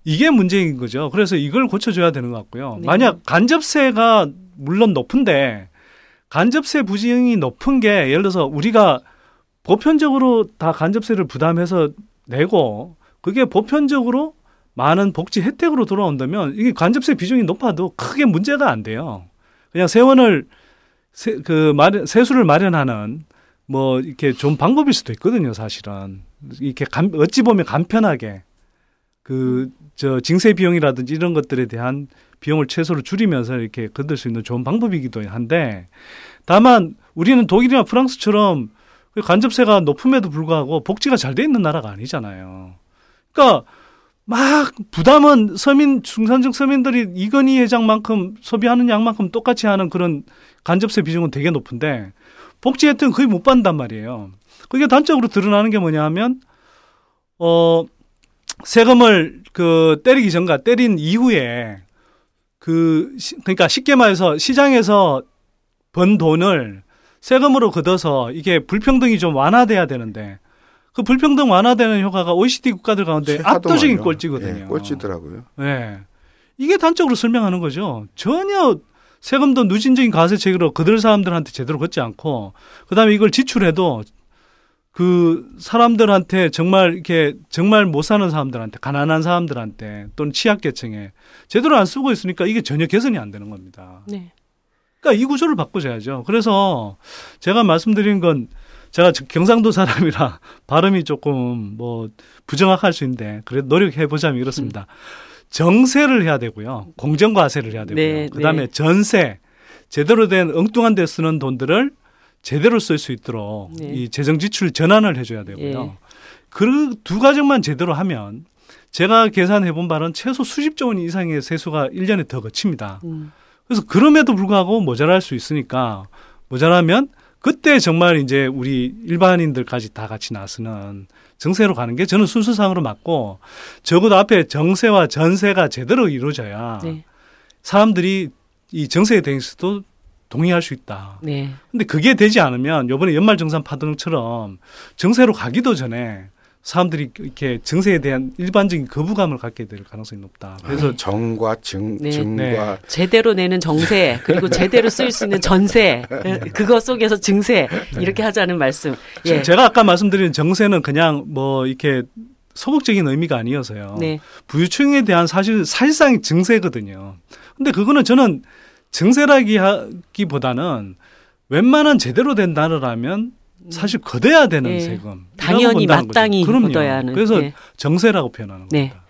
이게 문제인 거죠. 그래서 이걸 고쳐줘야 되는 것 같고요. 네. 만약 간접세가 물론 높은데, 간접세 부증이 높은 게 예를 들어서 우리가 보편적으로 다 간접세를 부담해서 내고, 그게 보편적으로 많은 복지 혜택으로 돌아온다면 이게 간접세 비중이 높아도 크게 문제가 안 돼요. 그냥 세원을 세수를 마련하는 뭐 이렇게 좋은 방법일 수도 있거든요. 사실은 이렇게 어찌 보면 간편하게 징세 비용이라든지 이런 것들에 대한 비용을 최소로 줄이면서 이렇게 건들 수 있는 좋은 방법이기도 한데, 다만 우리는 독일이나 프랑스처럼 간접세가 높음에도 불구하고 복지가 잘 돼 있는 나라가 아니잖아요. 그러니까 막 부담은 중산층 서민들이 이건희 회장만큼 소비하는 양만큼 똑같이 하는 그런 간접세 비중은 되게 높은데 복지 혜택은 거의 못 받는단 말이에요. 그게 단적으로 드러나는 게 뭐냐 하면 세금을 때리기 전과 때린 이후에 그러니까 쉽게 말해서 시장에서 번 돈을 세금으로 걷어서 이게 불평등이 좀 완화돼야 되는데, 그 불평등 완화되는 효과가 OECD 국가들 가운데 압도적인 꼴찌거든요. 예, 꼴찌더라고요. 네. 이게 단적으로 설명하는 거죠. 전혀 세금도 누진적인 과세책으로 그들 사람들한테 제대로 걷지 않고, 그다음에 이걸 지출해도 그 사람들한테 정말 못 사는 사람들한테, 가난한 사람들한테 또는 취약계층에 제대로 안 쓰고 있으니까 이게 전혀 개선이 안 되는 겁니다. 네. 그러니까 이 구조를 바꿔줘야죠. 그래서 제가 말씀드린 건, 제가 경상도 사람이라 발음이 조금 뭐 부정확할 수 있는데 그래도 노력해보자면 이렇습니다. 정세를 해야 되고요. 공정과세를 해야 되고요. 네, 그다음에 네. 전세, 제대로 된 엉뚱한 데 쓰는 돈들을 제대로 쓸 수 있도록 네. 이 재정 지출 전환을 해줘야 되고요. 예. 그 두 과정만 제대로 하면 제가 계산해 본 바는 최소 수십조 원 이상의 세수가 1년에 더 거칩니다. 그래서 그럼에도 불구하고 모자랄 수 있으니까, 모자라면 그때 정말 이제 우리 일반인들까지 다 같이 나서는 정세로 가는 게 저는 순서상으로 맞고, 적어도 앞에 정세와 전세가 제대로 이루어져야 네. 사람들이 이 정세에 대해서도 동의할 수 있다. 네. 근데 그게 되지 않으면 이번에 연말정산 파동처럼 정세로 가기도 전에 사람들이 이렇게 정세에 대한 일반적인 거부감을 갖게 될 가능성이 높다. 그래서 정과 네. 증과 제대로 내는 정세, 그리고 제대로 쓸 수 있는 전세, 그거 속에서 증세, 이렇게 하자는 말씀. 예. 제가 아까 말씀드린 정세는 그냥 뭐 이렇게 소극적인 의미가 아니어서요. 네. 부유층에 대한 사실상 증세거든요. 근데 그거는 저는 증세라기보다는 웬만한 제대로 된 나라라면 사실 걷어야 되는 네. 세금. 당연히 마땅히 걷어야 하는. 그래서 네. 정세라고 표현하는 네. 겁니다.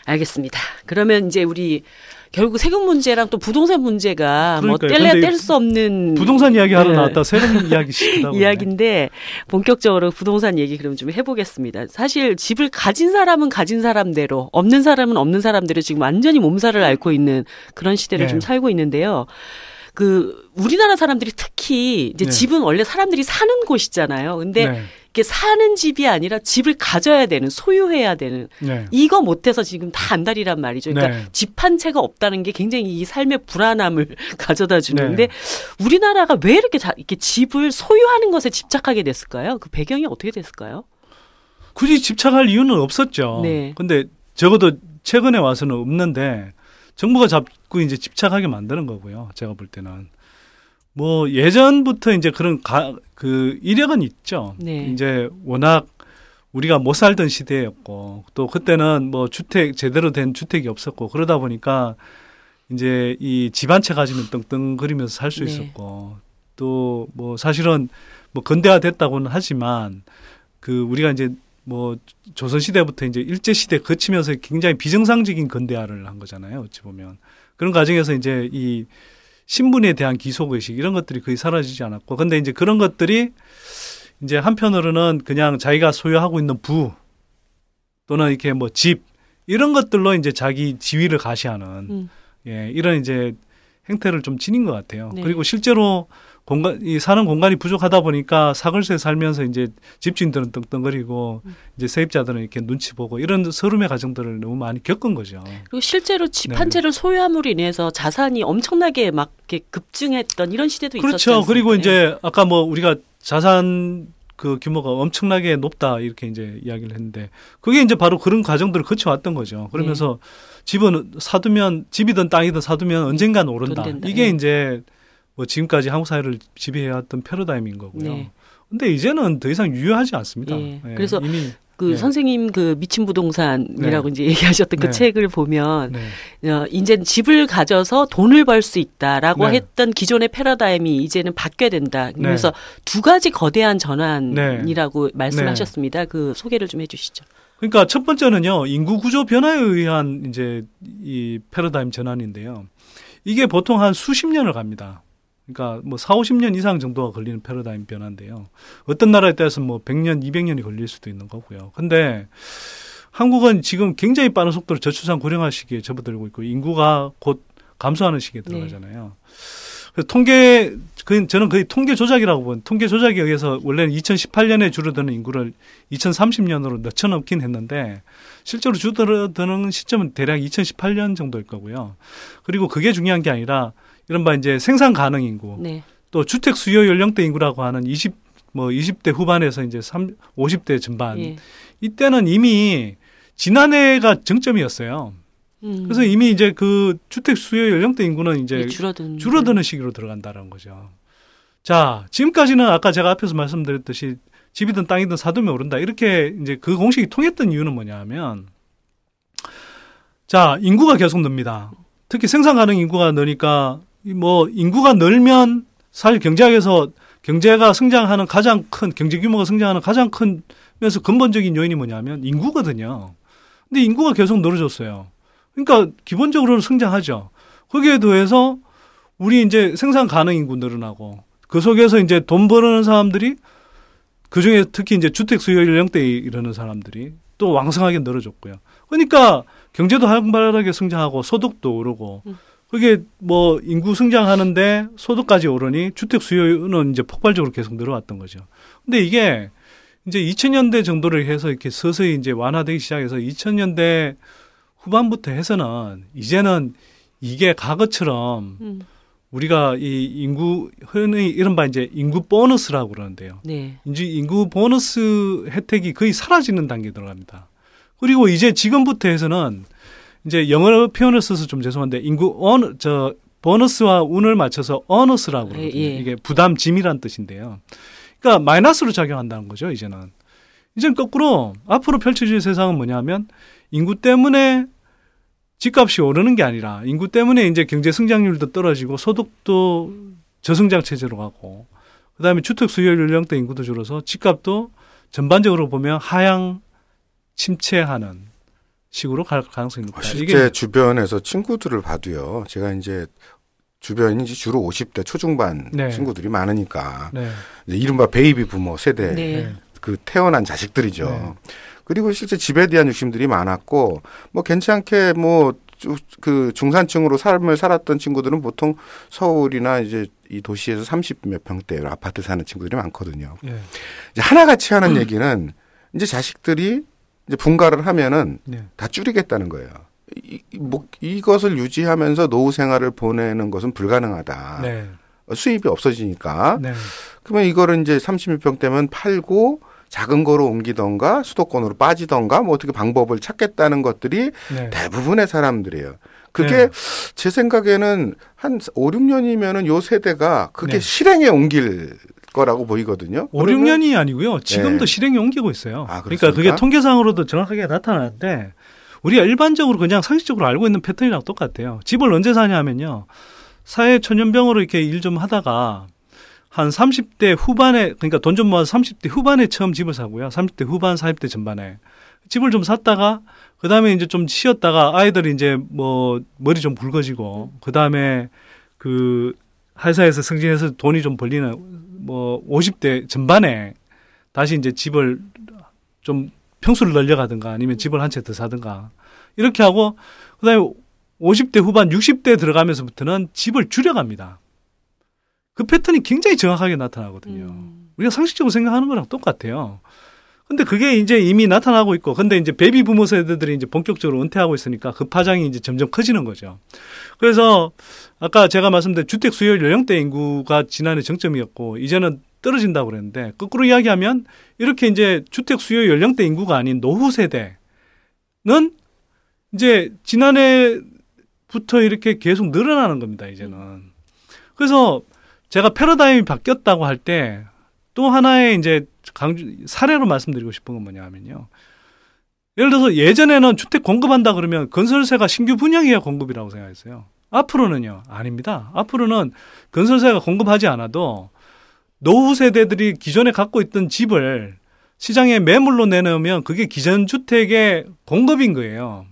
알겠습니다. 그러면 이제 우리 결국 세금 문제랑 또 부동산 문제가 뭐 그러니까요. 뗄 수 없는 부동산 이야기 하러 네. 나왔다 세금 이야기 시키다 보네. 이야기인데, 본격적으로 부동산 얘기 그럼 좀 해보겠습니다. 사실 집을 가진 사람은 가진 사람대로, 없는 사람은 없는 사람대로 지금 완전히 몸살을 앓고 있는 그런 시대를 네. 좀 살고 있는데요. 우리나라 사람들이 특히 이제 네. 집은 원래 사람들이 사는 곳이잖아요. 근데 네. 이게 사는 집이 아니라 집을 가져야 되는, 소유해야 되는, 네. 이거 못해서 지금 다 안달이란 말이죠. 그러니까 네. 집 한 채가 없다는 게 굉장히 이 삶의 불안함을 가져다 주는데, 네. 우리나라가 왜 이렇게 집을 소유하는 것에 집착하게 됐을까요? 그 배경이 어떻게 됐을까요? 굳이 집착할 이유는 없었죠. 네. 근데 적어도 최근에 와서는 없는데 정부가 자꾸 이제 집착하게 만드는 거고요. 제가 볼 때는 뭐 예전부터 이제 그런 그 이력은 있죠. 네. 이제 워낙 우리가 못 살던 시대였고 또 그때는 뭐 주택 제대로 된 주택이 없었고 그러다 보니까 이제 이 집 한 채 가지면 떵떵거리면서 살 수 네. 있었고 또 뭐 사실은 뭐 근대화 됐다고는 하지만 그 우리가 이제 뭐 조선 시대부터 이제 일제 시대 거치면서 굉장히 비정상적인 근대화를 한 거잖아요. 어찌 보면 그런 과정에서 이제 이 신분에 대한 기속의식 이런 것들이 거의 사라지지 않았고 근데 이제 그런 것들이 이제 한편으로는 그냥 자기가 소유하고 있는 부 또는 이렇게 뭐 집 이런 것들로 이제 자기 지위를 가시하는 예, 이런 이제 행태를 좀 지닌 것 같아요. 네. 그리고 실제로 이 사는 공간이 부족하다 보니까 사글세에 살면서 이제 집주인들은 떵떵거리고 이제 세입자들은 이렇게 눈치 보고 이런 서름의 과정들을 너무 많이 겪은 거죠. 그리고 실제로 집 네. 한 채를 소유함으로 인해서 자산이 엄청나게 막 이렇게 급증했던 이런 시대도 있었죠. 그렇죠. 그리고 이제 아까 뭐 우리가 자산 그 규모가 엄청나게 높다 이렇게 이제 이야기를 했는데 그게 이제 바로 그런 과정들을 거쳐왔던 거죠. 그러면서 집은 사두면 집이든 땅이든 사두면 언젠간 오른다. 된다. 이게 예. 이제 뭐 지금까지 한국 사회를 지배해왔던 패러다임인 거고요. 네. 근데 이제는 더 이상 유효하지 않습니다. 예. 예, 그래서 이미 그 네. 선생님 그 미친 부동산이라고 네. 이제 얘기하셨던 그 네. 책을 보면 네. 이제 집을 가져서 돈을 벌 수 있다라고 네. 했던 기존의 패러다임이 이제는 바뀌어야 된다. 그래서 네. 두 가지 거대한 전환이라고 말씀하셨습니다. 그 소개를 좀 해주시죠. 그러니까 첫 번째는요, 인구 구조 변화에 의한 이제 이 패러다임 전환인데요. 이게 보통 한 수십 년을 갑니다. 그러니까 뭐 40-50년 이상 정도가 걸리는 패러다임 변화인데요. 어떤 나라에 따라서는 뭐 100년, 200년이 걸릴 수도 있는 거고요. 근데 한국은 지금 굉장히 빠른 속도로 저출산 고령화 시기에 접어들고 있고 인구가 곧 감소하는 시기에 들어가잖아요. 그래서 저는 거의 통계 조작이라고 보는, 통계 조작에 의해서 원래는 2018년에 줄어드는 인구를 2030년으로 늦춰넘긴 했는데 실제로 줄어드는 시점은 대략 2018년 정도일 거고요. 그리고 그게 중요한 게 아니라 이른바 이제 생산 가능 인구, 네. 또 주택 수요 연령대 인구라고 하는 20대 후반에서 이제 50대 전반. 예. 이때는 이미 지난해가 정점이었어요. 그래서 이미 이제 그 주택 수요 연령대 인구는 이제 줄어드는 시기로 들어간다는 거죠. 자, 지금까지는 아까 제가 앞에서 말씀드렸듯이 집이든 땅이든 사두면 오른다. 이렇게 이제 그 공식이 통했던 이유는 뭐냐 하면 자, 인구가 계속 늡니다. 특히 생산 가능 인구가 느니까 뭐 인구가 늘면 사실 경제가 성장하는 가장 큰 경제 규모가 성장하는 가장 큰면서 근본적인 요인이 뭐냐면 인구거든요. 근데 인구가 계속 늘어졌어요. 그러니까 기본적으로는 성장하죠. 거기에 더해서 우리 이제 생산 가능 인구 늘어나고 그 속에서 이제 돈 버는 사람들이 그 중에 특히 이제 주택 수요 연령대에 이르는 사람들이 또 왕성하게 늘어졌고요. 그러니까 경제도 활발하게 성장하고 소득도 오르고 그게 뭐 인구 성장하는데 소득까지 오르니 주택 수요는 이제 폭발적으로 계속 늘어왔던 거죠. 근데 이게 이제 2000년대 정도를 해서 이렇게 서서히 이제 완화되기 시작해서 2000년대 후반부터 해서는 이제는 이게 과거처럼 우리가 이 인구 흔히 이른바 이제 인구 보너스라고 그러는데요. 네. 이제 인구 보너스 혜택이 거의 사라지는 단계에 들어갑니다. 그리고 이제 지금부터 해서는 이제 영어 표현을 써서 좀 죄송한데 보너스와 운을 맞춰서 어너스라고 그러거든요. 이게 부담 짐이란 뜻인데요. 그러니까 마이너스로 작용한다는 거죠. 이제는 거꾸로 앞으로 펼쳐질 세상은 뭐냐면 인구 때문에 집값이 오르는 게 아니라 인구 때문에 이제 경제 성장률도 떨어지고 소득도 저성장 체제로 가고 그다음에 주택 수요 연령대 인구도 줄어서 집값도 전반적으로 보면 하향 침체하는 식으로 갈 가능성이 높다. 실제 주변에서 친구들을 봐도요. 제가 이제 주변이 주로 50대 초중반 친구들이 많으니까 이른바 베이비 부모 세대 그 태어난 자식들이죠. 그리고 실제 집에 대한 욕심들이 많았고 뭐 괜찮게 뭐 그 중산층으로 삶을 살았던 친구들은 보통 서울이나 이제 이 도시에서 30몇 평대 아파트 사는 친구들이 많거든요. 이제 하나같이 하는 얘기는 이제 자식들이 이제 분가를 하면은 다 줄이겠다는 거예요. 이것을 유지하면서 노후 생활을 보내는 것은 불가능하다. 수입이 없어지니까. 그러면 이거를 이제 36평대면 팔고 작은 거로 옮기던가 수도권으로 빠지던가 뭐 어떻게 방법을 찾겠다는 것들이 대부분의 사람들이에요. 그게 네. 제 생각에는 한 5, 6년이면은 요 세대가 그게 네. 실행에 옮길 거라고 보이거든요. 5, 6년이 아니고요. 지금도 네. 실행에 옮기고 있어요. 아, 그러니까 그렇습니까? 그게 통계상으로도 정확하게 나타나는데 우리가 일반적으로 그냥 상식적으로 알고 있는 패턴이랑 똑같아요. 집을 언제 사냐 하면요. 사회 초년병으로 이렇게 일 좀 하다가 한 30대 후반에, 그러니까 돈 좀 모아서 30대 후반에 처음 집을 사고요. 30대 후반, 40대 전반에. 집을 좀 샀다가, 그 다음에 이제 좀 쉬었다가 아이들이 이제 뭐 머리 좀 굵어지고, 그 다음에 그 회사에서 승진해서 돈이 좀 벌리는 뭐 50대 전반에 다시 이제 집을 좀 평수를 늘려가든가 아니면 집을 한 채 더 사든가 이렇게 하고, 그 다음에 50대 후반, 60대 들어가면서부터는 집을 줄여갑니다. 그 패턴이 굉장히 정확하게 나타나거든요. 우리가 상식적으로 생각하는 거랑 똑같아요. 근데 그게 이제 이미 나타나고 있고, 근데 이제 베이비 부모 세대들이 이제 본격적으로 은퇴하고 있으니까 그 파장이 이제 점점 커지는 거죠. 그래서 아까 제가 말씀드린 주택 수요 연령대 인구가 지난해 정점이었고, 이제는 떨어진다고 그랬는데, 거꾸로 이야기하면 이렇게 이제 주택 수요 연령대 인구가 아닌 노후 세대는 이제 지난해부터 이렇게 계속 늘어나는 겁니다, 이제는. 그래서 제가 패러다임이 바뀌었다고 할 때 또 하나의 이제 사례로 말씀드리고 싶은 건 뭐냐 하면요. 예를 들어서 예전에는 주택 공급한다 그러면 건설세가 신규 분양이야 공급이라고 생각했어요. 앞으로는요. 아닙니다. 앞으로는 건설세가 공급하지 않아도 노후 세대들이 기존에 갖고 있던 집을 시장에 매물로 내놓으면 그게 기존 주택의 공급인 거예요.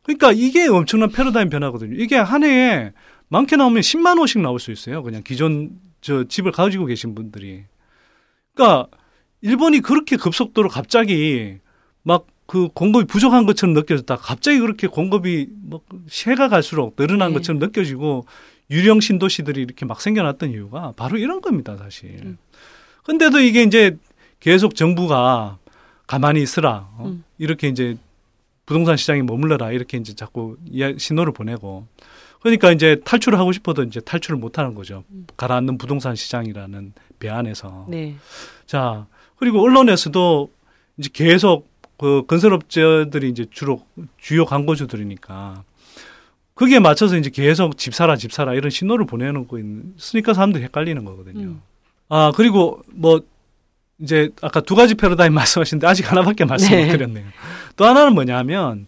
그러니까 이게 엄청난 패러다임 변화거든요. 이게 한 해에 많게 나오면 10만 원씩 나올 수 있어요. 그냥 기존 집을 가지고 계신 분들이. 그러니까 일본이 그렇게 급속도로 갑자기 막 그 공급이 부족한 것처럼 느껴졌다. 갑자기 그렇게 공급이 뭐 해가 갈수록 늘어난 것처럼 느껴지고 유령 신도시들이 이렇게 막 생겨났던 이유가 바로 이런 겁니다, 사실. 근데도 이게 이제 계속 정부가 가만히 있으라. 이렇게 이제 부동산 시장에 머물러라. 이렇게 이제 자꾸 신호를 보내고. 그러니까 이제 탈출을 하고 싶어도 이제 탈출을 못 하는 거죠. 가라앉는 부동산 시장이라는 배 안에서. 네. 자, 그리고 언론에서도 이제 계속 그 건설업자들이 이제 주로 주요 광고주들이니까 거기에 맞춰서 이제 계속 집 사라 이런 신호를 보내는 거 있으니까 사람들이 헷갈리는 거거든요. 아, 그리고 뭐 이제 아까 두 가지 패러다임 말씀하셨는데 아직 하나밖에 말씀 못 드렸네요. 또 하나는 뭐냐면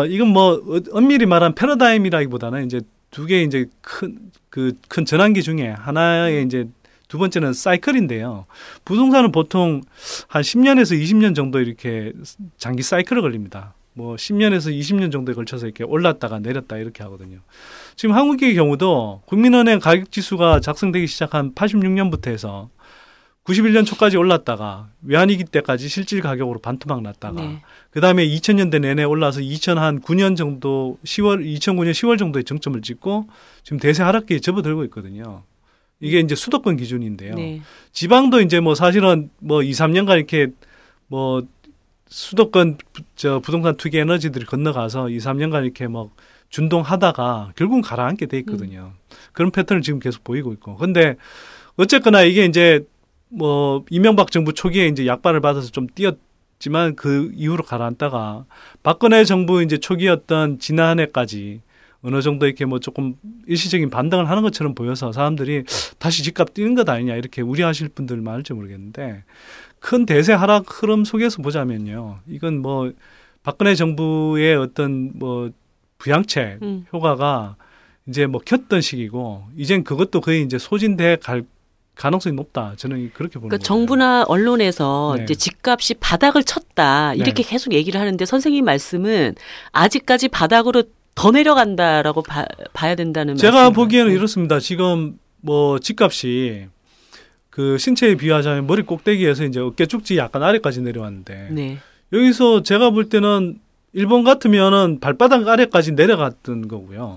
이건 뭐 엄밀히 말한 패러다임이라기보다는 이제 두 개 이제 큰 전환기 중에 하나의 이제 두 번째는 사이클인데요. 부동산은 보통 한 10년에서 20년 정도 이렇게 장기 사이클을 걸립니다. 뭐 10년에서 20년 정도에 걸쳐서 이렇게 올랐다가 내렸다 이렇게 하거든요. 지금 한국의 경우도 국민은행 가격지수가 작성되기 시작한 86년부터 해서 91년 초까지 올랐다가 외환위기 때까지 실질 가격으로 반토막 났다가 그다음에 2000년대 내내 올라서 2009년 정도 2009년 10월 정도의 정점을 찍고 지금 대세 하락기에 접어들고 있거든요. 이게 이제 수도권 기준인데요. 지방도 이제 뭐 사실은 뭐 2, 3년간 이렇게 뭐 수도권 부동산 투기 에너지들이 건너가서 2, 3년간 이렇게 뭐 준동하다가 결국은 가라앉게 돼 있거든요. 그런 패턴을 지금 계속 보이고 있고. 근데 어쨌거나 이게 이제 뭐 이명박 정부 초기에 이제 약발을 받아서 좀 뛰었지만 그 이후로 가라앉다가 박근혜 정부 이제 초기였던 지난 해까지 어느 정도 이렇게 뭐 조금 일시적인 반등을 하는 것처럼 보여서 사람들이 다시 집값 뛰는 것 아니냐 이렇게 우려하실 분들 많을지 모르겠는데 큰 대세 하락 흐름 속에서 보자면요. 이건 뭐 박근혜 정부의 어떤 뭐 부양책 효과가 이제 뭐 켰던 시기고 이젠 그것도 거의 이제 소진돼 갈 가능성이 높다. 저는 그렇게 보는 거예요. 정부나 언론에서 이제 집값이 바닥을 쳤다. 이렇게 계속 얘기를 하는데 선생님 말씀은 아직까지 바닥으로 더 내려간다라고 봐야 된다는 제가 말씀인가요? 보기에는 이렇습니다. 지금 뭐 집값이 그 신체에 비유하자면 머리 꼭대기에서 이제 어깨 쭉지 약간 아래까지 내려왔는데 여기서 제가 볼 때는 일본 같으면은 발바닥 아래까지 내려갔던 거고요.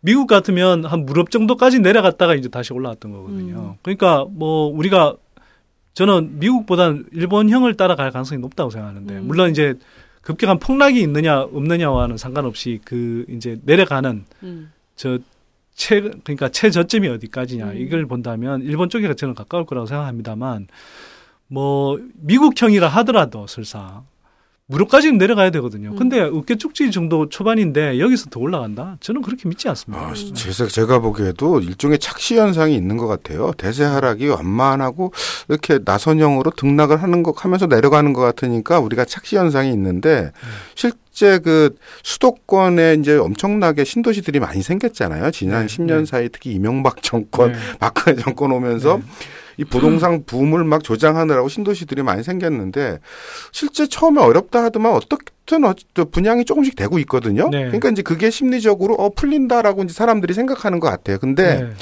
미국 같으면 한 무릎 정도까지 내려갔다가 이제 다시 올라왔던 거거든요. 그러니까 뭐 우리가 저는 미국보다는 일본형을 따라갈 가능성이 높다고 생각하는데 물론 이제 급격한 폭락이 있느냐 없느냐와는 상관없이 그 이제 내려가는 그러니까 최저점이 어디까지냐 이걸 본다면 일본 쪽에 저는 가까울 거라고 생각합니다만 뭐 미국형이라 하더라도 설사 무릎까지는 내려가야 되거든요. 근데 어깨-쪽지 정도 초반인데 여기서 더 올라간다? 저는 그렇게 믿지 않습니다. 제가 보기에도 일종의 착시 현상이 있는 것 같아요. 대세 하락이 완만하고 이렇게 나선형으로 등락을 하면서 내려가는 것 같으니까 우리가 착시 현상이 있는데 실제 그 수도권에 이제 엄청나게 신도시들이 많이 생겼잖아요. 지난 10년 사이 특히 이명박 정권, 박근혜 정권 오면서 이 부동산 붐을 막 조장하느라고 신도시들이 많이 생겼는데 실제 처음에 어렵다 하더만 어떻든 분양이 조금씩 되고 있거든요. 그러니까 이제 그게 심리적으로 풀린다라고 이제 사람들이 생각하는 것 같아요. 근데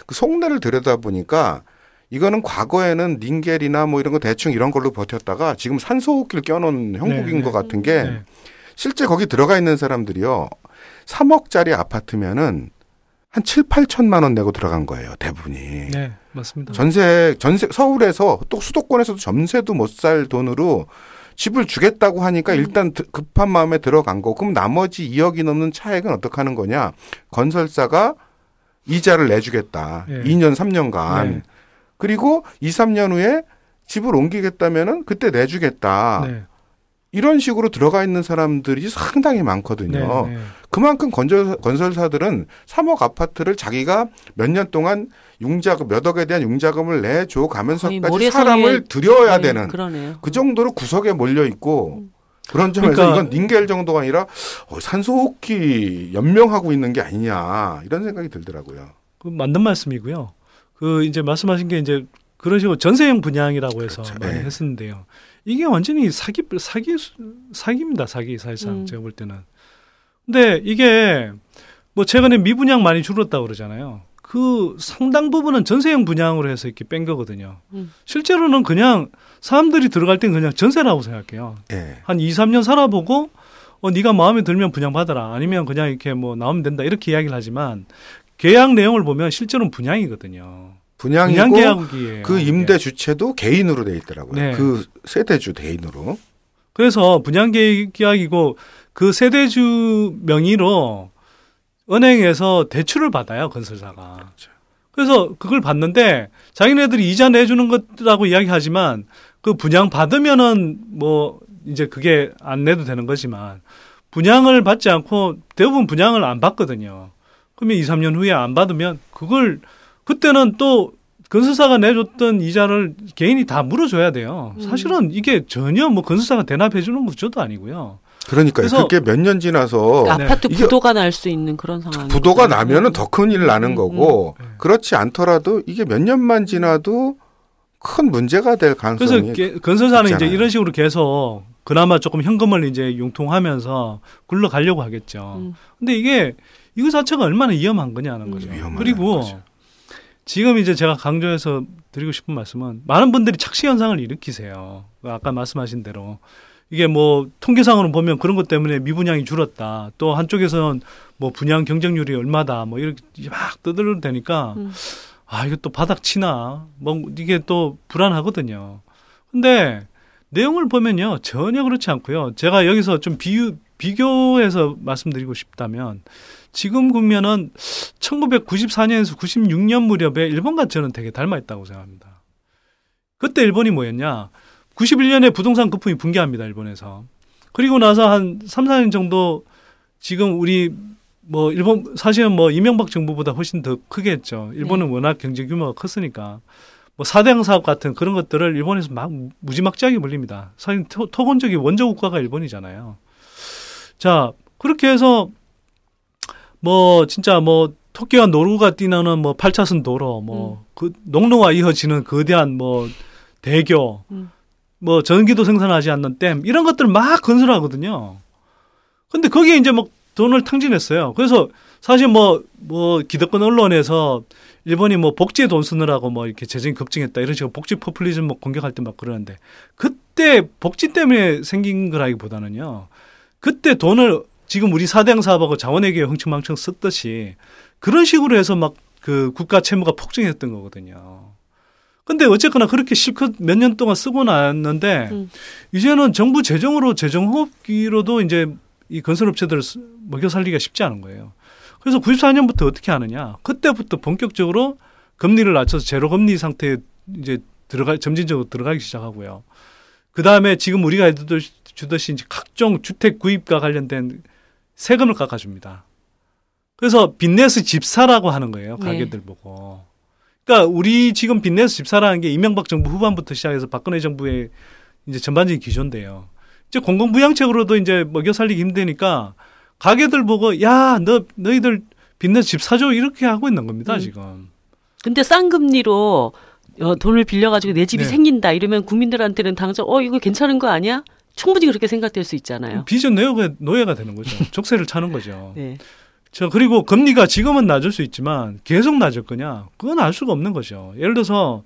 그 속내를 들여다보니까 이거는 과거에는 닌겔이나 뭐 이런 거 대충 이런 걸로 버텼다가 지금 산소호흡기를 껴놓은 형국인 것 같은 게 실제 거기 들어가 있는 사람들이요. 3억짜리 아파트면은 한 7, 8천만 원 내고 들어간 거예요. 대부분이. 네, 맞습니다. 전세 서울에서 또 수도권에서도 전세도 못 살 돈으로 집을 주겠다고 하니까 일단 급한 마음에 들어간 거. 그럼 나머지 2억이 넘는 차액은 어떻게 하는 거냐. 건설사가 이자를 내주겠다. 2년, 3년간. 그리고 2, 3년 후에 집을 옮기겠다면은 그때 내주겠다. 이런 식으로 들어가 있는 사람들이 상당히 많거든요. 그만큼 건설사들은 3억 아파트를 자기가 몇 년 동안 융자금, 몇 억에 대한 융자금을 내줘 가면서까지 사람을 들여야 되는 그러네요. 그 정도로 구석에 몰려 있고 그런 점에서 그러니까 이건 닌겔 정도가 아니라 산소호흡기 연명하고 있는 게 아니냐 이런 생각이 들더라고요. 그 맞는 말씀이고요. 그 이제 말씀하신 게 이제 그런 식으로 전세형 분양이라고 해서 많이 했었는데요. 이게 완전히 사기입니다. 사기 사실상 제가 볼 때는. 근데 이게 뭐 최근에 미분양 많이 줄었다고 그러잖아요. 그 상당 부분은 전세형 분양으로 해서 이렇게 뺀 거거든요. 실제로는 그냥 사람들이 들어갈 땐 그냥 전세라고 생각해요. 한 2, 3년 살아보고 네가 마음에 들면 분양받아라. 아니면 그냥 이렇게 뭐 나오면 된다. 이렇게 이야기를 하지만 계약 내용을 보면 실제로는 분양이거든요. 분양이고 그 임대 주체도 개인으로 돼 있더라고요. 그 세대주 개인으로. 그래서 분양 계약이고 그 세대주 명의로 은행에서 대출을 받아요, 건설사가. 그래서 그걸 받는데 자기네들이 이자 내주는 것이라고 이야기하지만 그 분양 받으면은 뭐 이제 그게 안 내도 되는 거지만 분양을 받지 않고 대부분 분양을 안 받거든요. 그러면 2, 3년 후에 안 받으면 그걸 그때는 또 건설사가 내줬던 이자를 개인이 다 물어줘야 돼요. 사실은 이게 전혀 뭐 건설사가 대납해 주는 구조도 아니고요. 그러니까요. 그게 몇 년 지나서 그러니까 아파트 부도가 날 수 있는 그런 상황. 부도가 나면은 더 큰일 나는 거고 그렇지 않더라도 이게 몇 년만 지나도 큰 문제가 될 가능성이. 그래서 건설사는 있잖아요. 이제 이런 식으로 계속 그나마 조금 현금을 이제 융통하면서 굴러가려고 하겠죠. 근데 이거 자체가 얼마나 위험한 거냐는 거죠. 그리고 거죠. 지금 이제 제가 강조해서 드리고 싶은 말씀은 많은 분들이 착시 현상을 일으키세요. 아까 말씀하신 대로. 이게 뭐 통계상으로 보면 그런 것 때문에 미분양이 줄었다. 또 한쪽에서는 뭐 분양 경쟁률이 얼마다. 뭐 이렇게 막 떠들어도 되니까 이거 또 바닥 치나. 뭐 이게 또 불안하거든요. 근데 내용을 보면요. 전혀 그렇지 않고요. 제가 여기서 좀 비교해서 말씀드리고 싶다면 지금 국면은 1994년에서 96년 무렵에 일본과 저는 되게 닮아 있다고 생각합니다. 그때 일본이 뭐였냐? 91년에 부동산 거품이 붕괴합니다. 일본에서. 그리고 나서 한 3, 4년 정도 지금 우리 뭐 일본 사실은 뭐 이명박 정부보다 훨씬 더 크게 했죠. 일본은 워낙 경제 규모가 컸으니까. 뭐 4대강 사업 같은 그런 것들을 일본에서 막 무지막지하게 물립니다. 사실 토건적인 원조 국가가 일본이잖아요. 자, 그렇게 해서 뭐 진짜 뭐 토끼와 노루가 뛰는 뭐 8차선 도로 뭐 그 농로와 이어지는 거대한 뭐 대교 뭐 전기도 생산하지 않는 댐 이런 것들을 막 건설하거든요. 근데 거기에 이제 막 돈을 탕진했어요. 그래서 사실 뭐 기득권 언론에서 일본이 뭐 복지에 돈 쓰느라고 뭐 이렇게 재정이 급증했다 이런 식으로 복지 포퓰리즘 뭐 공격할 때 막 그러는데 그때 복지 때문에 생긴 거라기보다는요. 그때 돈을 지금 우리 4대강 사업하고 자원외교에 흥청망청 썼듯이 그런 식으로 해서 막 그 국가 채무가 폭증했던 거거든요. 근데 어쨌거나 그렇게 실컷 몇 년 동안 쓰고 났는데 이제는 정부 재정으로 재정호흡기로도 이제 이 건설업체들을 먹여 살리기가 쉽지 않은 거예요. 그래서 94년부터 어떻게 하느냐. 그때부터 본격적으로 금리를 낮춰서 제로 금리 상태에 이제 점진적으로 들어가기 시작하고요. 그 다음에 지금 우리가 주듯이 이제 각종 주택 구입과 관련된 세금을 깎아줍니다. 그래서 빚내서 집 사라고 하는 거예요. 가게들 네. 보고. 그러니까 우리 지금 빚내서 집 사라는 게 이명박 정부 후반부터 시작해서 박근혜 정부의 이제 전반적인 기조인데요. 이제 공공부양책으로도 이제 먹여 살리기 힘드니까 가게들 보고 야, 너희들 빚내서 집 사줘 이렇게 하고 있는 겁니다, 지금. 근데 싼 금리로 돈을 빌려가지고 내 집이 네. 생긴다 이러면 국민들한테는 당장 이거 괜찮은 거 아니야? 충분히 그렇게 생각될 수 있잖아요. 빚은 노예가 되는 거죠. 족쇄를 차는 거죠. 네. 그리고 금리가 지금은 낮을 수 있지만 계속 낮을 거냐? 그건 알 수가 없는 거죠. 예를 들어서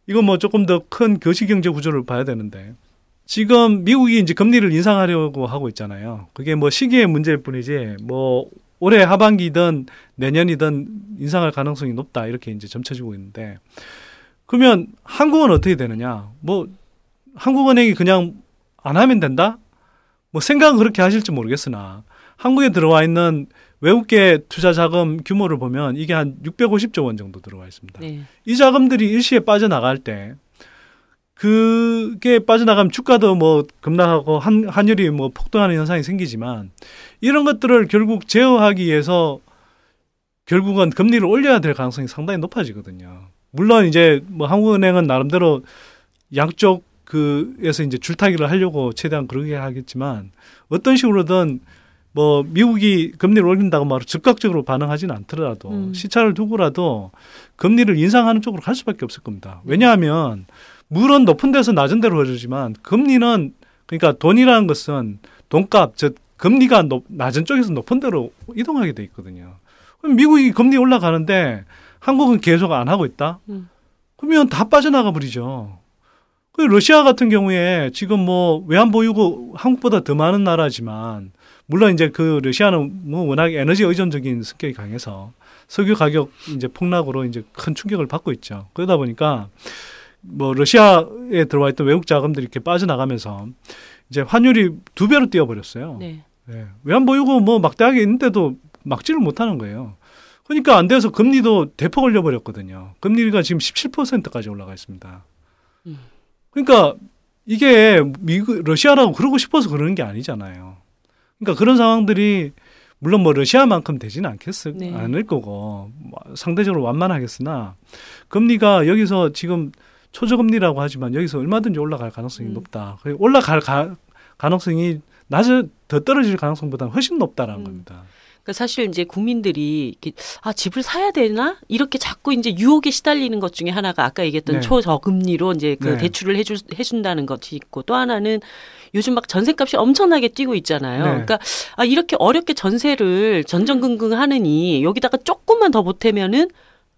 이거 뭐 조금 더 큰 거시경제 구조를 봐야 되는데 지금 미국이 이제 금리를 인상하려고 하고 있잖아요. 그게 뭐 시기의 문제일 뿐이지 뭐 올해 하반기든 내년이든 인상할 가능성이 높다 이렇게 이제 점쳐지고 있는데 그러면 한국은 어떻게 되느냐? 뭐 한국은행이 그냥 안 하면 된다? 뭐 생각은 그렇게 하실지 모르겠으나 한국에 들어와 있는 외국계 투자 자금 규모를 보면 이게 한 650조 원 정도 들어와 있습니다. 네. 이 자금들이 일시에 빠져나갈 때 그게 빠져나가면 주가도 뭐 급락하고 환율이 뭐 폭등하는 현상이 생기지만 이런 것들을 결국 제어하기 위해서 결국은 금리를 올려야 될 가능성이 상당히 높아지거든요. 물론 이제 뭐 한국은행은 나름대로 양쪽 그에서 이제 줄타기를 하려고 최대한 그러게 하겠지만 어떤 식으로든 뭐 미국이 금리를 올린다고 말로 즉각적으로 반응하지는 않더라도 시차를 두고라도 금리를 인상하는 쪽으로 갈 수밖에 없을 겁니다. 왜냐하면 물은 높은 데서 낮은 데로 흐르지만 금리는 그러니까 돈이라는 것은 돈값 즉 금리가 낮은 쪽에서 높은 데로 이동하게 돼 있거든요. 그럼 미국이 금리 올라가는데 한국은 계속 안 하고 있다? 그러면 다 빠져나가 버리죠. 그 러시아 같은 경우에 지금 뭐 외환 보유고 한국보다 더 많은 나라지만 물론 이제 그 러시아는 뭐 워낙 에너지 의존적인 성격이 강해서 석유 가격 이제 폭락으로 이제 큰 충격을 받고 있죠. 그러다 보니까 뭐 러시아에 들어와 있던 외국 자금들이 이렇게 빠져나가면서 이제 환율이 2배로 뛰어버렸어요. 네. 네. 외환 보유고 뭐 막대하게 있는데도 막지를 못하는 거예요. 그러니까 안 돼서 금리도 대폭 올려버렸거든요. 금리가 지금 17%까지 올라가 있습니다. 그러니까 이게 러시아라고 그러고 싶어서 그러는 게 아니잖아요. 그러니까 그런 상황들이 물론 뭐 러시아만큼 되지는 네. 않을 거고 상대적으로 완만하겠으나 금리가 여기서 지금 초저금리라고 하지만 여기서 얼마든지 올라갈 가능성이 높다. 올라갈 가능성이 더 떨어질 가능성보다는 훨씬 높다라는 겁니다. 그러니까 사실 이제 국민들이 집을 사야 되나 이렇게 자꾸 이제 유혹에 시달리는 것 중에 하나가 아까 얘기했던 네. 초저금리로 이제 그 네. 대출을 해준다는 것이 있고 또 하나는 요즘 막 전세값이 엄청나게 뛰고 있잖아요. 네. 그러니까 이렇게 어렵게 전세를 전전긍긍하느니 여기다가 조금만 더 보태면은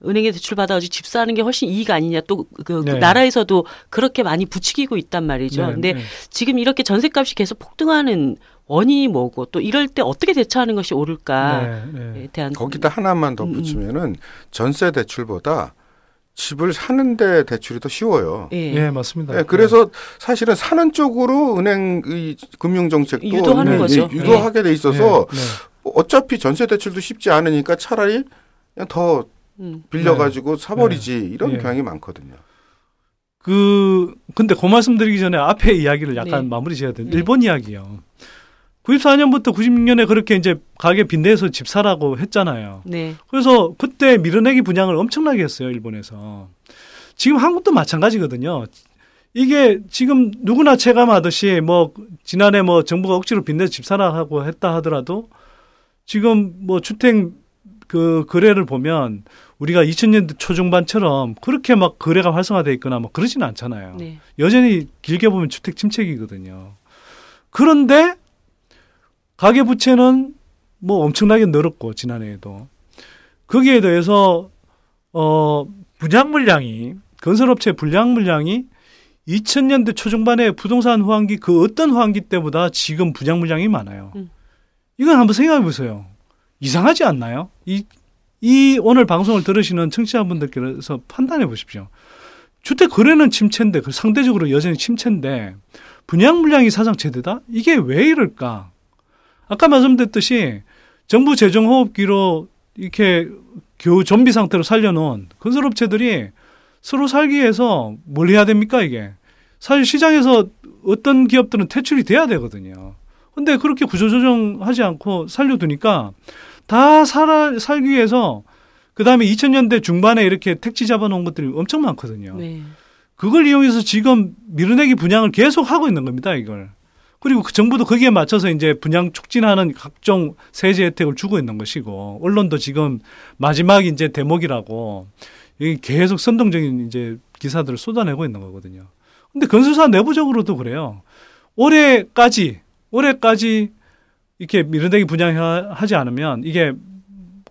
은행에 대출 받아가지고 집 사는 게 훨씬 이익 아니냐 또 그 네. 나라에서도 그렇게 많이 부추기고 있단 말이죠. 네. 근데 네. 지금 이렇게 전세값이 계속 폭등하는 원인이 뭐고 또 이럴 때 어떻게 대처하는 것이 옳을까에 대한 거기다 하나만 더 붙이면은 전세 대출보다 집을 사는데 대출이 더 쉬워요. 예, 맞습니다. 네, 그래서 사실은 사는 쪽으로 은행의 금융 정책도 유도하는 거죠. 유도하게 돼 있어서 어차피 전세 대출도 쉽지 않으니까 차라리 그냥 더 빌려가지고 사버리지 이런 경향이 많거든요. 근데 그 말씀 드리기 전에 앞에 이야기를 약간 마무리 지어야 돼요. 일본 이야기요. 94년부터 96년에 그렇게 이제 가게 빚내서 집 사라고 했잖아요. 네. 그래서 그때 밀어내기 분양을 엄청나게 했어요, 일본에서. 지금 한국도 마찬가지거든요. 이게 지금 누구나 체감하듯이 뭐 지난해 뭐 정부가 억지로 빚내서 집 사라고 했다 하더라도 지금 뭐 주택 그 거래를 보면 우리가 2000년대 초중반처럼 그렇게 막 거래가 활성화되어 있거나 뭐 그러지는 않잖아요. 네. 여전히 길게 보면 주택 침체기거든요. 그런데 가계부채는 뭐 엄청나게 늘었고 지난해에도 거기에 대해서 분양 물량이 건설업체 분양 물량이 2000년대 초중반에 부동산 호황기 그 어떤 호황기 때보다 지금 분양 물량이 많아요. 이건 한번 생각해 보세요. 이상하지 않나요? 이 오늘 방송을 들으시는 청취자분들께서 판단해 보십시오. 주택 거래는 침체인데 상대적으로 여전히 침체인데 분양 물량이 사상 최대다? 이게 왜 이럴까? 아까 말씀드렸듯이 정부 재정호흡기로 이렇게 겨우 좀비 상태로 살려놓은 건설업체들이 서로 살기 위해서 뭘 해야 됩니까 이게? 사실 시장에서 어떤 기업들은 퇴출이 돼야 되거든요. 근데 그렇게 구조조정하지 않고 살려두니까 다 살기 위해서 그다음에 2000년대 중반에 이렇게 택지 잡아놓은 것들이 엄청 많거든요. 네. 그걸 이용해서 지금 밀어내기 분양을 계속 하고 있는 겁니다, 이걸. 그리고 그 정부도 거기에 맞춰서 이제 분양 촉진하는 각종 세제 혜택을 주고 있는 것이고, 언론도 지금 마지막 이제 대목이라고 계속 선동적인 이제 기사들을 쏟아내고 있는 거거든요. 근데 건설사 내부적으로도 그래요. 올해까지 이렇게 밀어내기 분양하지 않으면 이게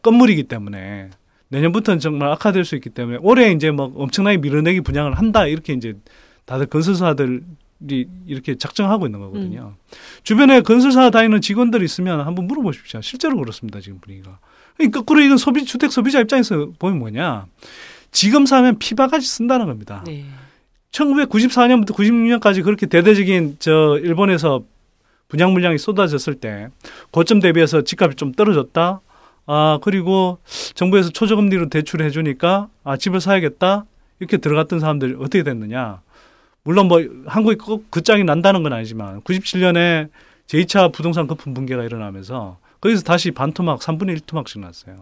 건물이기 때문에 내년부터는 정말 악화될 수 있기 때문에 올해 이제 뭐 엄청나게 밀어내기 분양을 한다 이렇게 이제 다들 건설사들이 이렇게 작정하고 있는 거거든요. 주변에 건설사 다니는 직원들 있으면 한번 물어보십시오. 실제로 그렇습니다. 지금 분위기가. 그러니까 거꾸로 이건 주택 소비자 입장에서 보면 뭐냐. 지금 사면 피바가지 쓴다는 겁니다. 네. 1994년부터 96년까지 그렇게 대대적인 일본에서 분양 물량이 쏟아졌을 때 고점 대비해서 집값이 좀 떨어졌다. 그리고 정부에서 초저금리로 대출해 주니까 집을 사야겠다. 이렇게 들어갔던 사람들이 어떻게 됐느냐. 물론 뭐 한국이 꼭 그 짝이 난다는 건 아니지만 97년에 제2차 부동산 거품 붕괴가 일어나면서 거기서 다시 반토막 3분의 1토막씩 났어요.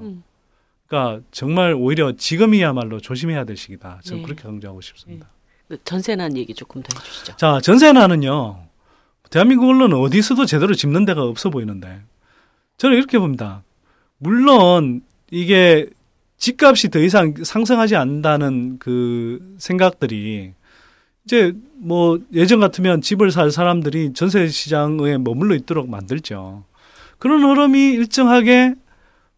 그러니까 정말 오히려 지금이야말로 조심해야 될 시기다. 저는 그렇게 강조하고 싶습니다. 전세난 얘기 조금 더 해주시죠. 자, 전세난은요. 대한민국 언론은 어디서도 제대로 짚는 데가 없어 보이는데 저는 이렇게 봅니다. 물론 이게 집값이 더 이상 상승하지 않는다는 그 생각들이 이제 뭐 예전 같으면 집을 살 사람들이 전세 시장에 머물러 있도록 만들죠. 그런 흐름이 일정하게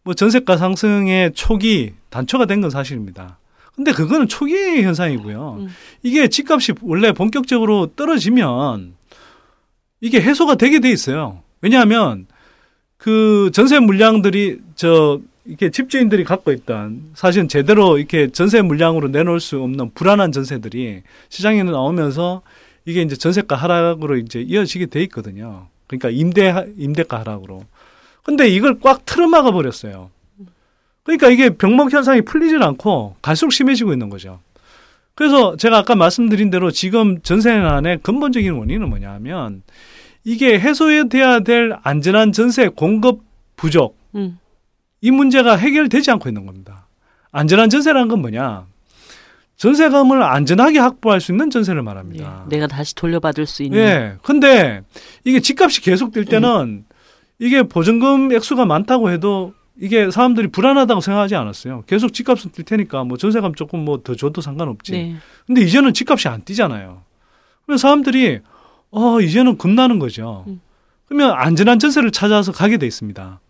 뭐 전세가 상승의 초기 단초가 된 건 사실입니다. 근데 그거는 초기 현상이고요. 이게 집값이 원래 본격적으로 떨어지면 이게 해소가 되게 돼 있어요. 왜냐하면 그 전세 물량들이 이렇게 집주인들이 갖고 있던 사실은 제대로 이렇게 전세 물량으로 내놓을 수 없는 불안한 전세들이 시장에 나오면서 이게 이제 전세가 하락으로 이제 이어지게 돼 있거든요. 그러니까 임대가 하락으로. 근데 이걸 꽉 틀어막아 버렸어요. 그러니까 이게 병목 현상이 풀리질 않고 갈수록 심해지고 있는 거죠. 그래서 제가 아까 말씀드린 대로 지금 전세난의 근본적인 원인은 뭐냐 하면 이게 해소돼야 될 안전한 전세 공급 부족. 이 문제가 해결되지 않고 있는 겁니다. 안전한 전세라는 건 뭐냐? 전세금을 안전하게 확보할 수 있는 전세를 말합니다. 예, 내가 다시 돌려받을 수 있는. 예. 근데 이게 집값이 계속 뛸 때는 이게 보증금 액수가 많다고 해도 이게 사람들이 불안하다고 생각하지 않았어요. 계속 집값은 뛸 테니까 뭐 전세금 조금 뭐 더 줘도 상관없지. 네. 근데 이제는 집값이 안 뛰잖아요. 그러면 사람들이 이제는 겁나는 거죠. 그러면 안전한 전세를 찾아서 가게 돼 있습니다.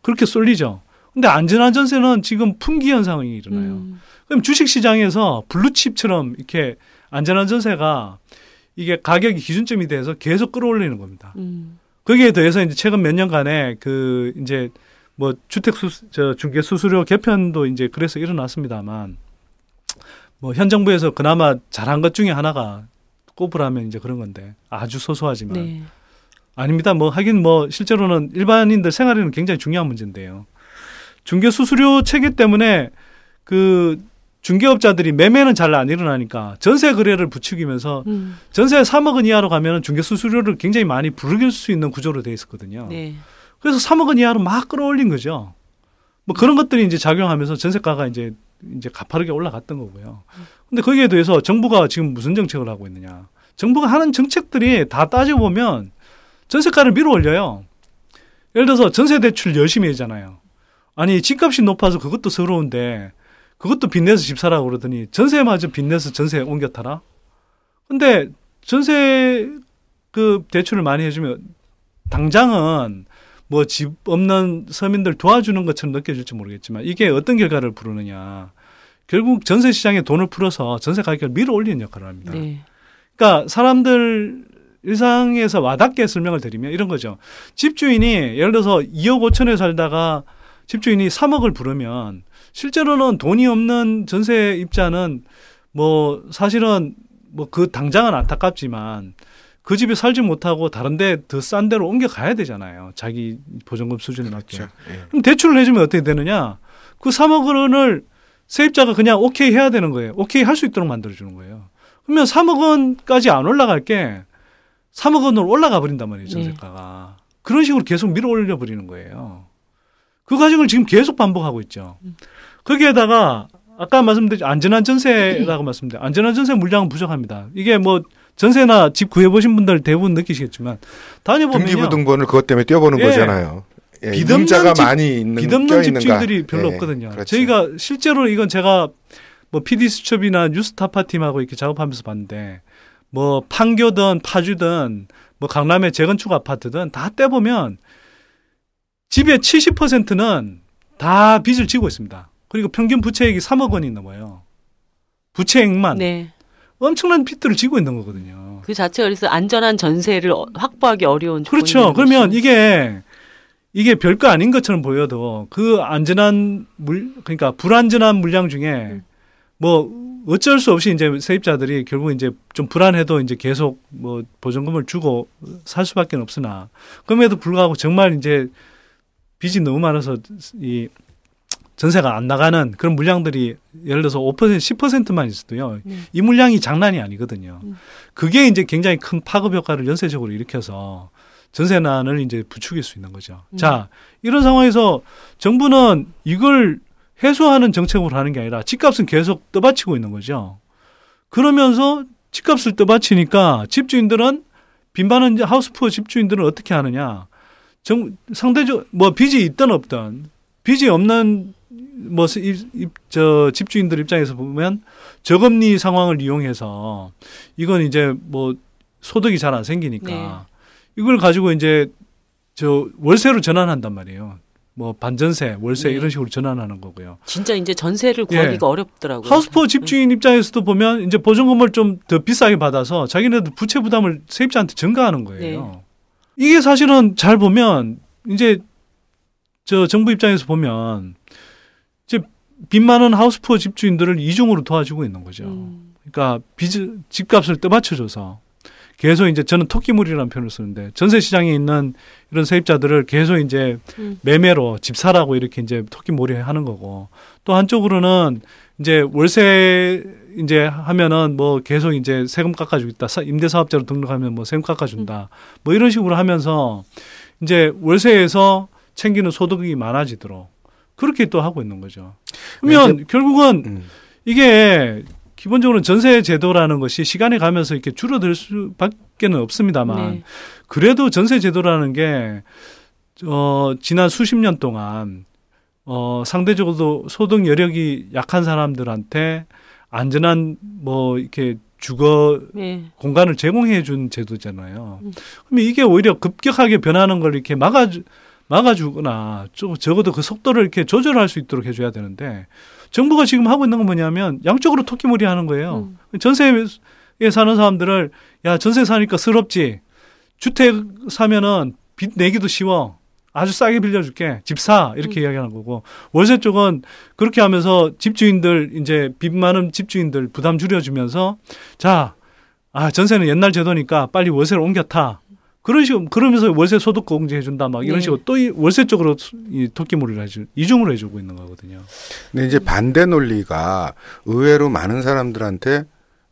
그렇게 쏠리죠. 근데 안전한 전세는 지금 품귀 현상이 일어나요. 그럼 주식시장에서 블루칩처럼 이렇게 안전한 전세가 이게 가격이 기준점이 돼서 계속 끌어올리는 겁니다. 거기에 더해서 이제 최근 몇 년간에 이제 뭐 중개 수수료 개편도 이제 그래서 일어났습니다만 뭐 현 정부에서 그나마 잘한 것 중에 하나가 꼽으라면 이제 그런 건데 아주 소소하지만 네. 아닙니다. 뭐 하긴 뭐 실제로는 일반인들 생활에는 굉장히 중요한 문제인데요. 중개 수수료 체계 때문에 그 중개업자들이 매매는 잘 안 일어나니까 전세 거래를 부추기면서 전세 3억 원 이하로 가면 중개 수수료를 굉장히 많이 부르길 수 있는 구조로 돼 있었거든요. 네. 그래서 3억 원 이하로 막 끌어올린 거죠. 뭐 그런 것들이 이제 작용하면서 전세가가 이제 가파르게 올라갔던 거고요. 근데 거기에 대해서 정부가 지금 무슨 정책을 하고 있느냐. 정부가 하는 정책들이 다 따지고 보면 전세가를 밀어 올려요. 예를 들어서 전세 대출 열심히 하잖아요. 아니 집값이 높아서 그것도 서러운데 그것도 빚내서 집 사라고 그러더니 전세마저 빚내서 전세 옮겨 타라. 근데 전세 그 대출을 많이 해주면 당장은 뭐 집 없는 서민들 도와주는 것처럼 느껴질지 모르겠지만 이게 어떤 결과를 부르느냐. 결국 전세 시장에 돈을 풀어서 전세 가격을 밀어 올리는 역할을 합니다. 네. 그러니까 사람들 일상에서 와닿게 설명을 드리면 이런 거죠. 집주인이 예를 들어서 2억 5천에 살다가 집주인이 3억을 부르면 실제로는 돈이 없는 전세 입자는 뭐 사실은 뭐 그 당장은 안타깝지만 그 집에 살지 못하고 다른 데 더 싼 데로 옮겨가야 되잖아요. 자기 보증금 수준에 맞게. 그렇죠. 예. 그럼 대출을 해주면 어떻게 되느냐. 그 3억 원을 세입자가 그냥 오케이 해야 되는 거예요. 오케이 할 수 있도록 만들어주는 거예요. 그러면 3억 원까지 안 올라갈 게 3억 원으로 올라가 버린단 말이에요, 전세가가. 그런 식으로 계속 밀어 올려 버리는 거예요. 그 과정을 지금 계속 반복하고 있죠. 거기에다가 아까 말씀드린 안전한 전세라고 말씀드린 안전한 전세 물량은 부족합니다. 이게 뭐 전세나 집 구해보신 분들 대부분 느끼시겠지만 다녀보면요. 등기부등본을 그것 때문에 띄워보는 거잖아요. 예, 비듬는 많이 있는 비듬는 집주인들이 별로 없거든요. 그렇죠. 저희가 실제로 이건 제가 뭐 PD 수첩이나 뉴스타파 팀하고 이렇게 작업하면서 봤는데 뭐 판교든 파주든 뭐 강남의 재건축 아파트든 다 떼보면 집의 70%는 다 빚을 지고 있습니다. 그리고 평균 부채액이 3억 원이 넘어요. 부채액만 네. 엄청난 빚들을 지고 있는 거거든요. 그 자체가 그래서 안전한 전세를 확보하기 어려운 조건이 그렇죠. 그러면 이게 별거 아닌 것처럼 보여도 그 안전한 그러니까 불안전한 물량 중에 뭐 어쩔 수 없이 이제 세입자들이 결국 이제 좀 불안해도 이제 계속 뭐 보증금을 주고 살 수밖에 없으나 그럼에도 불구하고 정말 이제 빚이 너무 많아서 이 전세가 안 나가는 그런 물량들이 예를 들어서 5% 10%만 있어도요. 이 물량이 장난이 아니거든요. 그게 이제 굉장히 큰 파급 효과를 연쇄적으로 일으켜서 전세난을 이제 부추길 수 있는 거죠. 자, 이런 상황에서 정부는 이걸 해소하는 정책으로 하는 게 아니라 집값은 계속 떠받치고 있는 거죠. 그러면서 집값을 떠받치니까 집주인들은 빈반은 하우스푸어 집주인들은 어떻게 하느냐. 상대적 뭐 빚이 있든 없든 빚이 없는 뭐 집주인들 입장에서 보면 저금리 상황을 이용해서 이건 이제 뭐 소득이 잘 안 생기니까 네. 이걸 가지고 이제 저 월세로 전환한단 말이에요. 뭐 반전세, 월세 네. 이런 식으로 전환하는 거고요. 진짜 이제 전세를 구하기가 어렵더라고요. 하우스푸어 집주인 입장에서도 보면 이제 보증금을 좀 더 비싸게 받아서 자기네들 부채 부담을 세입자한테 전가하는 거예요. 네. 이게 사실은 잘 보면 이제 저 정부 입장에서 보면 이제 빚 많은 하우스푸어 집주인들을 이중으로 도와주고 있는 거죠. 그러니까 집값을 떠받쳐줘서 계속 이제 저는 토끼물이라는 표현을 쓰는데 전세 시장에 있는 이런 세입자들을 계속 이제 매매로 집 사라고 이렇게 이제 토끼몰이 하는 거고 또 한쪽으로는 이제 월세 이제 하면은 뭐 계속 이제 세금 깎아주고 있다. 임대사업자로 등록하면 뭐 세금 깎아준다. 뭐 이런 식으로 하면서 이제 월세에서 챙기는 소득이 많아지도록 그렇게 또 하고 있는 거죠. 그러면 결국은 이게 기본적으로 전세 제도라는 것이 시간이 가면서 이렇게 줄어들 수밖에는 없습니다만 네. 그래도 전세 제도라는 게 지난 수십 년 동안 상대적으로 소득 여력이 약한 사람들한테 안전한 뭐 이렇게 주거 네. 공간을 제공해 준 제도잖아요. 그러면 이게 오히려 급격하게 변하는 걸 이렇게 막아주거나 적어도 그 속도를 이렇게 조절할 수 있도록 해줘야 되는데 정부가 지금 하고 있는 건 뭐냐면 양쪽으로 토끼몰이 하는 거예요. 전세에 사는 사람들을 야 전세 사니까 서럽지. 주택 사면은 빚 내기도 쉬워. 아주 싸게 빌려줄게. 집 사. 이렇게 이야기하는 거고 월세 쪽은 그렇게 하면서 집주인들 이제 빚 많은 집주인들 부담 줄여주면서 자, 전세는 옛날 제도니까 빨리 월세를 옮겨 타. 그런 식으로 그러면서 월세 소득 공제해 준다 막 이런 식으로 또 이 월세 쪽으로 이 토끼몰이를 이중으로 해주고 있는 거거든요. 근데 이제 반대 논리가 의외로 많은 사람들한테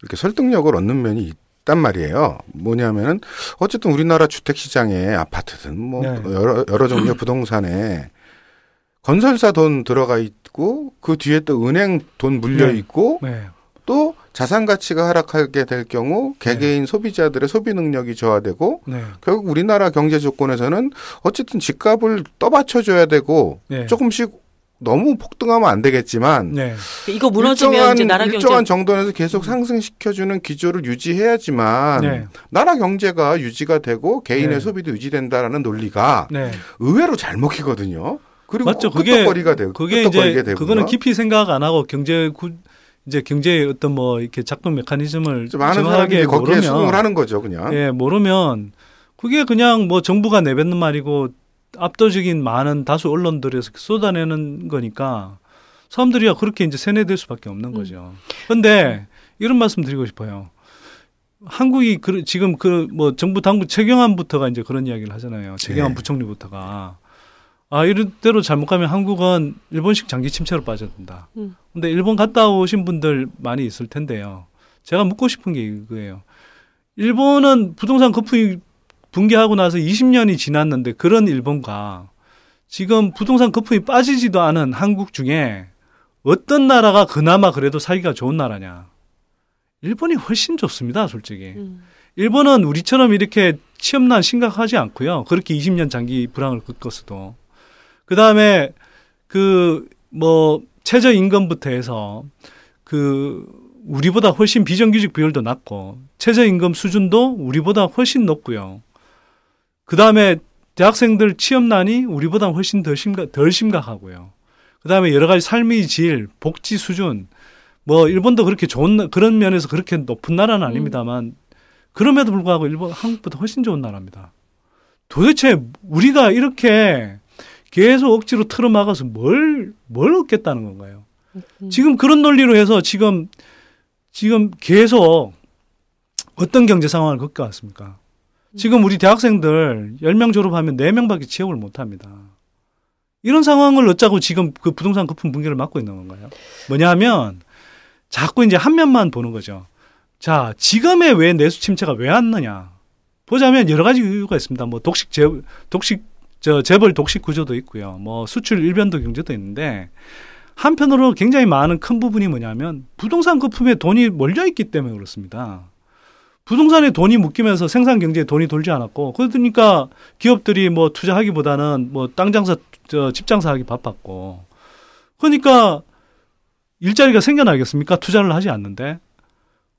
이렇게 설득력을 얻는 면이 있단 말이에요. 뭐냐면은 어쨌든 우리나라 주택 시장에 아파트든 뭐 여러 종류의 부동산에 건설사 돈 들어가 있고 그 뒤에 또 은행 돈 물려 있고 또 자산 가치가 하락하게 될 경우 개개인 소비자들의 소비 능력이 저하되고 결국 우리나라 경제 조건에서는 어쨌든 집값을 떠받쳐줘야 되고 조금씩 너무 폭등하면 안 되겠지만 이거 무너지면 이제 나라 경제 일정한 정도에서 계속 상승시켜주는 기조를 유지해야지만 나라 경제가 유지가 되고 개인의 소비도 유지된다라는 논리가 의외로 잘 먹히거든요. 그리고 맞죠. 끄떡거리가 되고 그게 이제 그거는 깊이 생각 안 하고 경제의 어떤 뭐 이렇게 작동 메커니즘을 많은 사람들이 거기에 수긍을 하는 거죠, 그냥. 모르면 그게 그냥 뭐 정부가 내뱉는 말이고 압도적인 많은 다수 언론들에서 쏟아내는 거니까 사람들이 그렇게 이제 세뇌될 수밖에 없는 거죠. 그런데 이런 말씀 드리고 싶어요. 한국이 지금 뭐 정부 당국 최경환부터가 이제 그런 이야기를 하잖아요. 최경환 부총리부터가. 이런 대로 잘못 가면 한국은 일본식 장기 침체로 빠져든다. 근데 일본 갔다 오신 분들 많이 있을 텐데요. 제가 묻고 싶은 게 이거예요. 일본은 부동산 거품이 붕괴하고 나서 20년이 지났는데 그런 일본과 지금 부동산 거품이 빠지지도 않은 한국 중에 어떤 나라가 그나마 그래도 살기가 좋은 나라냐. 일본이 훨씬 좋습니다, 솔직히. 일본은 우리처럼 이렇게 취업난 심각하지 않고요. 그렇게 20년 장기 불황을 겪었어도. 그 다음에 최저임금부터 해서 우리보다 훨씬 비정규직 비율도 낮고, 최저임금 수준도 우리보다 훨씬 높고요. 그 다음에 대학생들 취업난이 우리보다 훨씬 덜 심각하고요. 그 다음에 여러 가지 삶의 질, 복지 수준, 일본도 그렇게 그런 면에서 그렇게 높은 나라는 아닙니다만, 그럼에도 불구하고 한국보다 훨씬 좋은 나라입니다. 도대체 우리가 이렇게 계속 억지로 틀어막아서 뭘 얻겠다는 건가요? 지금 그런 논리로 해서 지금 계속 어떤 경제 상황을 겪어왔습니까? 지금 우리 대학생들 10명 졸업하면 4명밖에 취업을 못합니다. 이런 상황을 어쩌고 지금 그 부동산 거품 붕괴를 막고 있는 건가요? 뭐냐면 자꾸 이제 한 면만 보는 거죠. 자, 지금에 왜 내수 침체가 왜 왔느냐? 보자면 여러 가지 이유가 있습니다. 재벌 독식 구조도 있고요. 수출 일변도 경제도 있는데, 한편으로 굉장히 많은 큰 부분이 뭐냐면 부동산 거품에 돈이 몰려 있기 때문에 그렇습니다. 부동산에 돈이 묶이면서 생산 경제에 돈이 돌지 않았고, 그러니까 기업들이 투자하기보다는 땅 장사, 집 장사하기 바빴고, 그러니까 일자리가 생겨나겠습니까? 투자를 하지 않는데.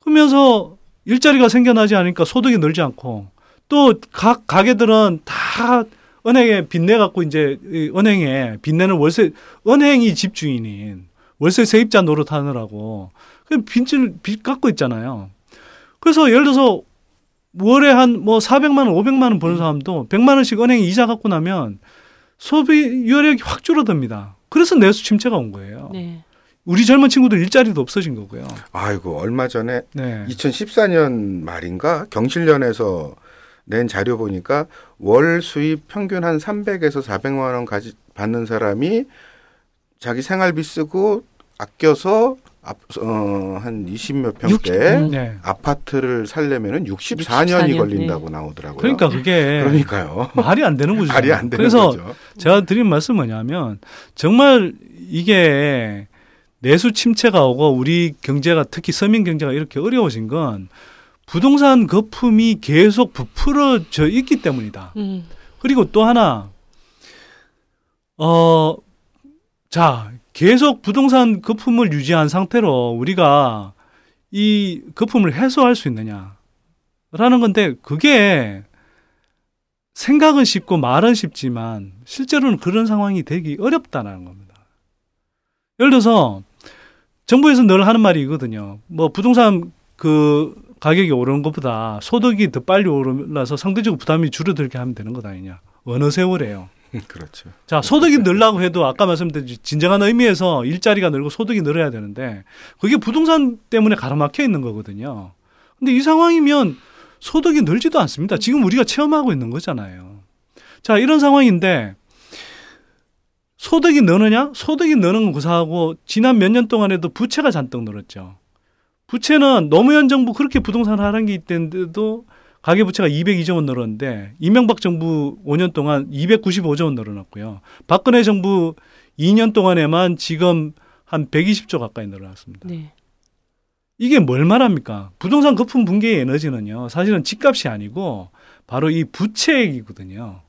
그러면서 일자리가 생겨나지 않으니까 소득이 늘지 않고, 또 각 가게들은 다 은행에 빚내 갖고 이제 은행에 빚내는 은행이 집주인인 월세 세입자 노릇하느라고 빚 갖고 있잖아요. 그래서 예를 들어서 월에 한 400만 원, 500만 원 버는 사람도 100만 원씩 은행에 이자 갖고 나면 소비율이 확 줄어듭니다. 그래서 내수 침체가 온 거예요. 네. 우리 젊은 친구들 일자리도 없어진 거고요. 아이고, 얼마 전에 2014년 말인가 경실련에서 낸 자료 보니까 월 수입 평균 한 300에서 400만 원 받는 사람이 자기 생활비 쓰고 아껴서 한 20몇 평대 아파트를 살려면은 64년이 걸린다고 나오더라고요. 그러니까 그러니까요. 말이 안 되는 거죠. 말이 안 되는 그래서 거죠. 제가 드린 말씀은 뭐냐면 정말 이게 내수 침체가 오고 우리 경제가 특히 서민 경제가 이렇게 어려워진 건 부동산 거품이 계속 부풀어져 있기 때문이다. 그리고 또 하나, 계속 부동산 거품을 유지한 상태로 우리가 이 거품을 해소할 수 있느냐라는 건데, 그게 생각은 쉽고 말은 쉽지만 실제로는 그런 상황이 되기 어렵다는 겁니다. 예를 들어서 정부에서 늘 하는 말이 이거든요. 부동산 가격이 오르는 것보다 소득이 더 빨리 오르면서 상대적으로 부담이 줄어들게 하면 되는 것 아니냐. 어느 세월에요. 그렇죠. 자, 소득이 늘라고 해도 아까 말씀드린 진정한 의미에서 일자리가 늘고 소득이 늘어야 되는데 그게 부동산 때문에 가로막혀 있는 거거든요. 근데 이 상황이면 소득이 늘지도 않습니다. 지금 우리가 체험하고 있는 거잖아요. 자, 이런 상황인데 소득이 느느냐? 소득이 느는 구사하고 지난 몇 년 동안에도 부채가 잔뜩 늘었죠. 부채는 노무현 정부 그렇게 부동산 하락이 있던데도 가계부채가 202조 원 늘었는데 이명박 정부 5년 동안 295조 원 늘어났고요. 박근혜 정부 2년 동안에만 지금 한 120조 가까이 늘어났습니다. 네. 이게 뭘 말합니까? 부동산 거품 붕괴의 에너지는요. 사실은 집값이 아니고 바로 이 부채이거든요.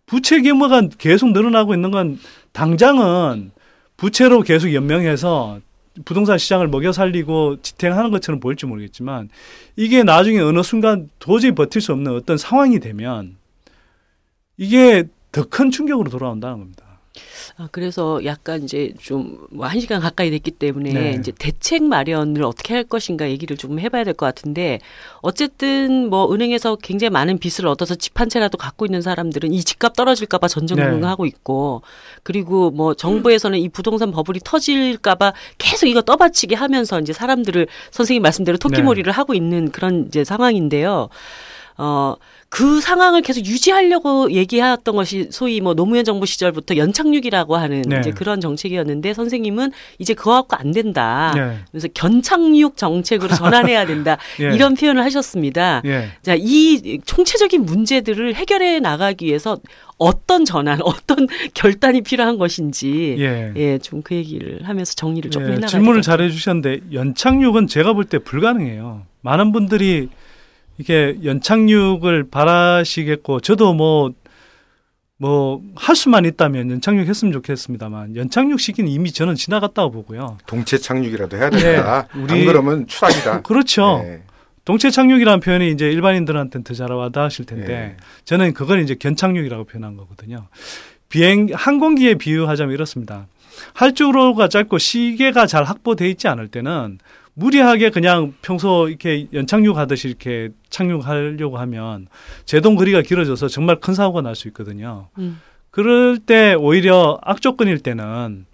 부채 규모가 계속 늘어나고 있는 건 당장은 부채로 계속 연명해서 부동산 시장을 먹여 살리고 지탱하는 것처럼 보일지 모르겠지만 이게 나중에 어느 순간 도저히 버틸 수 없는 어떤 상황이 되면 이게 더 큰 충격으로 돌아온다는 겁니다. 그래서 약간 이제 좀 1시간 가까이 됐기 때문에 이제 대책 마련을 어떻게 할 것인가 얘기를 좀 해봐야 될 것 같은데 어쨌든 은행에서 굉장히 많은 빚을 얻어서 집 한 채라도 갖고 있는 사람들은 이 집값 떨어질까 봐 전전긍긍하고 있고 그리고 정부에서는 이 부동산 버블이 터질까 봐 계속 이거 떠받치게 하면서 이제 사람들을 선생님 말씀대로 토끼몰이를 하고 있는 그런 이제 상황인데요. 그 상황을 계속 유지하려고 얘기했던 것이 소위 뭐 노무현 정부 시절부터 연착륙이라고 하는 네. 이제 그런 정책이었는데 선생님은 이제 그거 갖고 안 된다. 네. 그래서 견착륙 정책으로 전환해야 된다. 예. 이런 표현을 하셨습니다. 예. 자, 이 총체적인 문제들을 해결해 나가기 위해서 어떤 전환, 어떤 결단이 필요한 것인지 예. 좀 그 얘기를 하면서 정리를 조금 해나가야 질문을 잘 해주셨는데 연착륙은 제가 볼 때 불가능해요. 많은 분들이 이게 연착륙을 바라시겠고 저도 뭐 할 수만 있다면 연착륙 했으면 좋겠습니다만 연착륙 시기는 이미 저는 지나갔다고 보고요. 동체 착륙이라도 해야 된다. 네, 안 그러면 추락이다. 그렇죠. 네. 동체 착륙이라는 표현이 이제 일반인들한테는 더 잘 와닿으실 텐데 네. 저는 그걸 이제 견착륙이라고 표현한 거거든요. 항공기에 비유하자면 이렇습니다. 활주로가 짧고 시계가 잘 확보돼 있지 않을 때는 무리하게 그냥 평소 이렇게 연착륙 하듯이 이렇게 착륙하려고 하면 제동 거리가 길어져서 정말 큰 사고가 날 수 있거든요. 그럴 때 오히려 악조건일 때는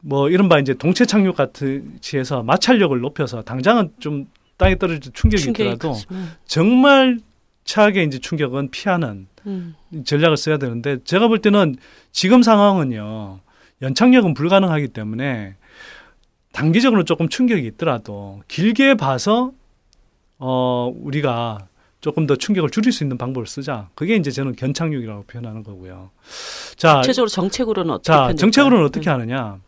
뭐 이른바 이제 동체 착륙 같이 해서 마찰력을 높여서 당장은 좀 땅에 떨어질 충격이 있더라도 정말 차게 이제 충격은 피하는 전략을 써야 되는데 제가 볼 때는 지금 상황은요. 연착륙은 불가능하기 때문에 단기적으로 조금 충격이 있더라도 길게 봐서 우리가 조금 더 충격을 줄일 수 있는 방법을 쓰자. 그게 이제 저는 견착륙이라고 표현하는 거고요. 자, 구체적으로 정책으로는 어떻게 정책으로는 어떻게 하느냐?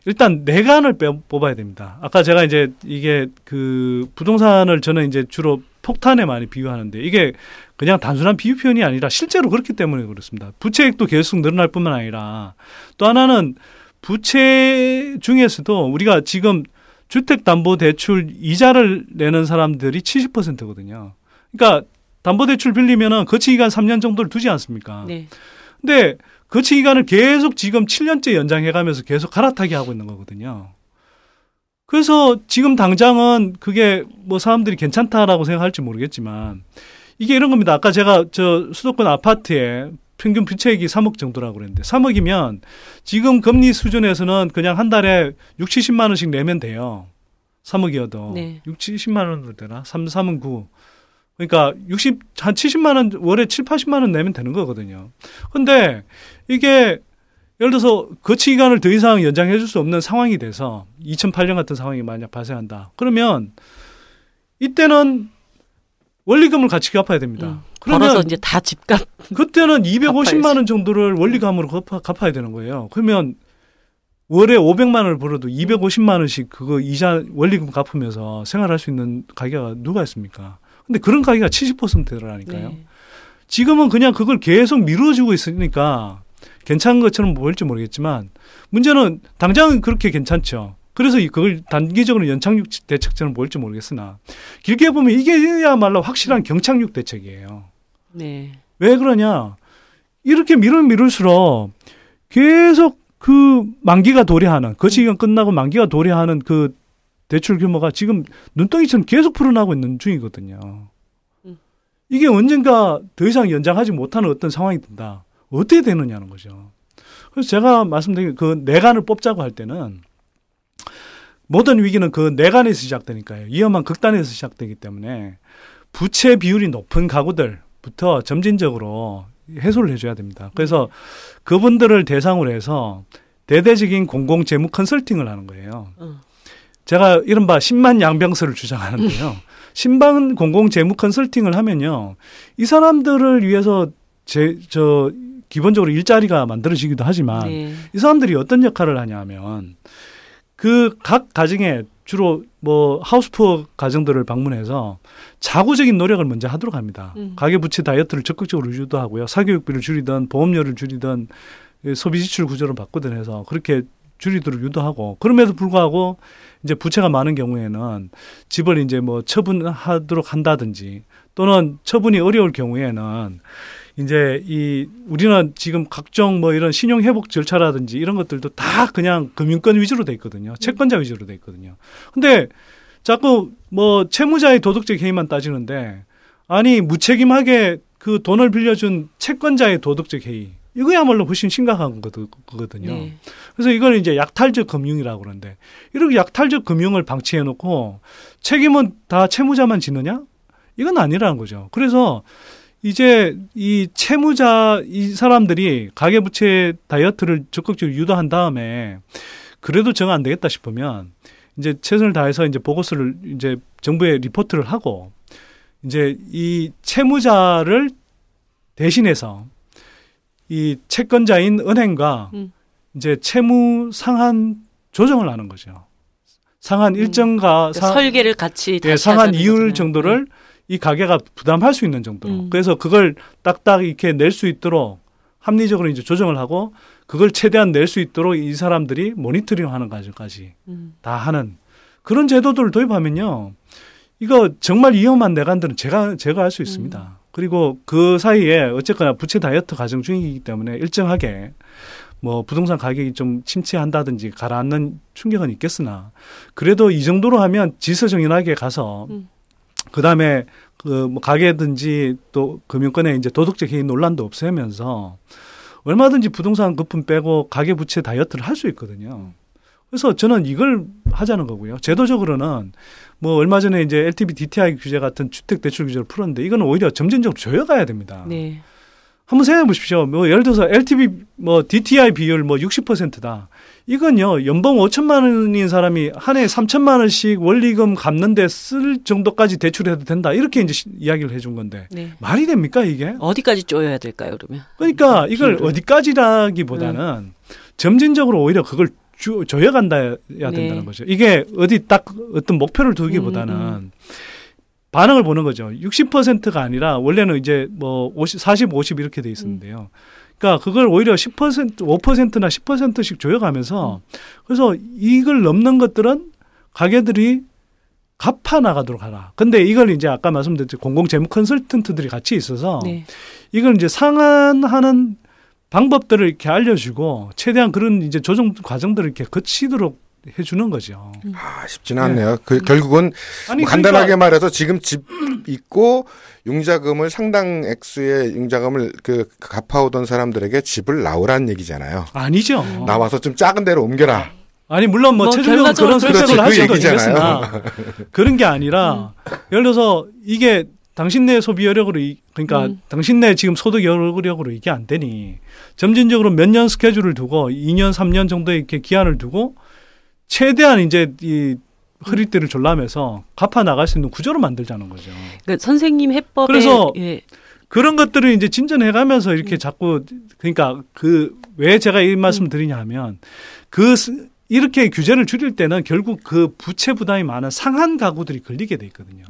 일단 내관을 뽑아야 됩니다. 아까 제가 이제 이게 그 부동산을 저는 이제 주로 폭탄에 많이 비유하는데 이게 그냥 단순한 비유 표현이 아니라 실제로 그렇기 때문에 그렇습니다. 부채액도 계속 늘어날 뿐만 아니라 또 하나는 부채 중에서도 우리가 지금 주택담보대출 이자를 내는 사람들이 70%거든요. 그러니까 담보대출 빌리면은 거치기간 3년 정도를 두지 않습니까? 네. 근데 거치기간을 계속 지금 7년째 연장해가면서 계속 갈아타게 하고 있는 거거든요. 그래서 지금 당장은 그게 뭐 사람들이 괜찮다라고 생각할지 모르겠지만 이게 이런 겁니다. 아까 제가 저 수도권 아파트에 평균 부채액이 3억 정도라고 그랬는데 3억이면 지금 금리 수준에서는 그냥 한 달에 6, 70만 원씩 내면 돼요. 3억이어도. 네. 6, 70만 원도 되나? 3은 9. 그러니까 한 70만 원, 월에 7, 80만 원 내면 되는 거거든요. 근데 이게 예를 들어서 거치 기간을 더 이상 연장해 줄 수 없는 상황이 돼서 2008년 같은 상황이 만약 발생한다. 그러면 이때는 원리금을 같이 갚아야 됩니다. 그러면 벌어서 이제 다 집값. 그때는 250만 원 정도를 원리금으로 갚아야 되는 거예요. 그러면 월에 500만 원을 벌어도 250만 원씩 그거 이자 원리금 갚으면서 생활할 수 있는 가게가 누가 있습니까? 근데 그런 가게가 70%라니까요. 네. 지금은 그냥 그걸 계속 미뤄주고 있으니까 괜찮은 것처럼 보일지 모르겠지만 문제는 당장은 그렇게 괜찮죠. 그래서 그걸 단기적으로 연착륙 대책처럼 보일지 모르겠으나 길게 보면 이게야말로 확실한 경착륙 대책이에요. 네. 왜 그러냐? 이렇게 미룰수록 계속 그 만기가 도래하는 거치기간 끝나고 만기가 도래하는 그 대출 규모가 지금 눈덩이처럼 계속 풀어나고 있는 중이거든요. 이게 언젠가 더 이상 연장하지 못하는 어떤 상황이 든다. 어떻게 되느냐는 거죠. 그래서 제가 말씀드린 그 내관을 뽑자고 할 때는 모든 위기는 그 내관에서 시작되니까요. 위험한 극단에서 시작되기 때문에 부채 비율이 높은 가구들부터 점진적으로 해소를 해줘야 됩니다. 그래서 그분들을 대상으로 해서 대대적인 공공재무 컨설팅을 하는 거예요. 제가 이른바 10만 양병설을 주장하는데요. 10만 공공재무 컨설팅을 하면요. 이 사람들을 위해서 기본적으로 일자리가 만들어지기도 하지만 네. 이 사람들이 어떤 역할을 하냐 하면 그 각 가정에 주로 뭐 하우스푸어 가정들을 방문해서 자구적인 노력을 먼저 하도록 합니다. 가계부채 다이어트를 적극적으로 유도하고요. 사교육비를 줄이든 보험료를 줄이든 소비지출 구조를 바꾸든 해서 그렇게 줄이도록 유도하고 그럼에도 불구하고 이제 부채가 많은 경우에는 집을 이제 뭐 처분하도록 한다든지 또는 처분이 어려울 경우에는 이제 우리는 지금 각종 뭐 이런 신용 회복 절차라든지 이런 것들도 다 그냥 금융권 위주로 돼 있거든요. 채권자 위주로 돼 있거든요. 근데 자꾸 뭐 채무자의 도덕적 해이만 따지는데 아니 무책임하게 그 돈을 빌려준 채권자의 도덕적 해이 이거야말로 훨씬 심각한 거거든요. 네. 그래서 이걸 이제 약탈적 금융이라고 그러는데 이렇게 약탈적 금융을 방치해 놓고 책임은 다 채무자만 지느냐? 이건 아니라는 거죠. 그래서 이제 이 채무자 이 사람들이 가계부채 다이어트를 적극적으로 유도한 다음에 그래도 정 안 되겠다 싶으면 이제 최선을 다해서 이제 보고서를 이제 정부에 리포트를 하고 이제 이 채무자를 대신해서 이 채권자인 은행과 이제 채무 상한 조정을 하는 거죠. 상한 일정과 그러니까 설계를 같이 다시 상한 이율 거잖아요. 정도를 이 가게가 부담할 수 있는 정도로. 그래서 그걸 딱딱 이렇게 낼 수 있도록 합리적으로 이제 조정을 하고 그걸 최대한 낼 수 있도록 이 사람들이 모니터링하는 과정까지 다 하는 그런 제도들을 도입하면요. 이거 정말 위험한 내관들은 제거할 수 있습니다. 그리고 그 사이에 어쨌거나 부채 다이어트 과정 중이기 때문에 일정하게 뭐 부동산 가격이 좀 침체한다든지 가라앉는 충격은 있겠으나 그래도 이 정도로 하면 질서정연하게 가서 그다음에 그 뭐 가게든지 또 금융권의 이제 도덕적 해이 논란도 없애면서 얼마든지 부동산 거품 빼고 가계 부채 다이어트를 할 수 있거든요. 그래서 저는 이걸 하자는 거고요. 제도적으로는 뭐 얼마 전에 이제 LTV DTI 규제 같은 주택 대출 규제를 풀었는데 이거는 오히려 점진적으로 조여가야 됩니다. 네. 한번 생각해 보십시오. 뭐 예를 들어서 LTV 뭐 DTI 비율 뭐 60%다. 이건요. 연봉 5천만 원인 사람이 한 해에 3천만 원씩 원리금 갚는데 쓸 정도까지 대출해도 된다. 이렇게 이제 이야기를 해준 건데 네. 말이 됩니까 이게? 어디까지 쪼여야 될까요, 그러면? 그러니까 이걸 어디까지라기보다는 점진적으로 오히려 그걸 조여간다야 된다는 네. 거죠. 이게 어디 딱 어떤 목표를 두기보다는 반응을 보는 거죠. 60%가 아니라 원래는 이제 뭐 40, 50 이렇게 돼 있었는데요. 그러니까 그걸 오히려 10%, 5%나 10%씩 조여가면서 그래서 이걸 넘는 것들은 가게들이 갚아 나가도록 하라. 근데 이걸 이제 아까 말씀드렸듯이 공공재무 컨설턴트들이 같이 있어서 네. 이걸 이제 상한하는 방법들을 이렇게 알려주고 최대한 그런 이제 조정 과정들을 이렇게 거치도록 해주는 거죠. 쉽지는 않네요. 결국은 아니, 뭐 간단하게 그러니까 말해서 지금 집 있고 융자금을 상당 액수의 융자금을 갚아오던 사람들에게 집을 나오라는 얘기잖아요. 아니죠. 나와서 좀 작은 데로 옮겨라. 아니 물론 뭐 최종적으로 그런 선택을 할 수도 있겠으나 그런 게 아니라 예를 들어서 이게 당신네 소비 여력으로 그러니까 당신네 지금 소득 여력으로 이게 안 되니 점진적으로 몇 년 스케줄을 두고 2년 3년 정도의 이렇게 기한을 두고 최대한 이제 이 허리띠를 졸라매서 갚아 나갈 수 있는 구조를 만들자는 거죠. 그러니까 선생님 해법에 그래서 그런 것들을 이제 진전해가면서 이렇게 자꾸 그러니까 왜 제가 이 말씀을 드리냐 하면 이렇게 규제를 줄일 때는 결국 그 부채 부담이 많은 상한 가구들이 걸리게 돼 있거든요.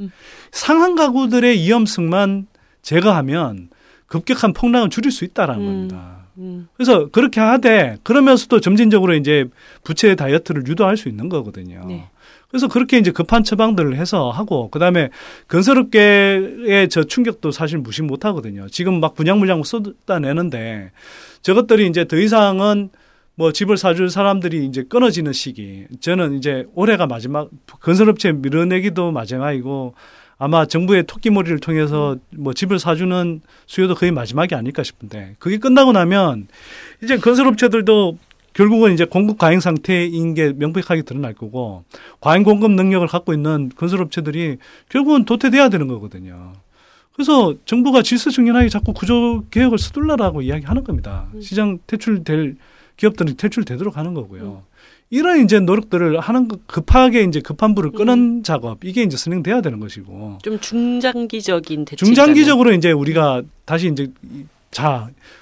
상한 가구들의 위험성만 제거하면 급격한 폭락을 줄일 수 있다라는 겁니다. 그래서 그렇게 하되 그러면서도 점진적으로 이제 부채 다이어트를 유도할 수 있는 거거든요. 네. 그래서 그렇게 이제 급한 처방들을 해서 하고 그다음에 건설업계의 저 충격도 사실 무시 못 하거든요. 지금 막 분양 물량 쏟아내는데 저것들이 이제 더 이상은 뭐 집을 사줄 사람들이 이제 끊어지는 시기. 저는 이제 올해가 마지막 건설업체 밀어내기도 마지막이고 아마 정부의 토끼몰이를 통해서 뭐 집을 사주는 수요도 거의 마지막이 아닐까 싶은데 그게 끝나고 나면 이제 건설업체들도 결국은 이제 공급 과잉 상태인 게 명백하게 드러날 거고 과잉 공급 능력을 갖고 있는 건설업체들이 결국은 도태돼야 되는 거거든요. 그래서 정부가 질서정연하게 자꾸 구조 개혁을 서둘러라고 이야기하는 겁니다. 시장 퇴출될 기업들은 퇴출되도록 하는 거고요. 이런 이제 노력들을 하는 급하게 이제 급한 불을 끄는 작업 이게 이제 진행돼야 되는 것이고 좀 중장기적인 대책. 중장기적으로 이제 우리가 다시 이제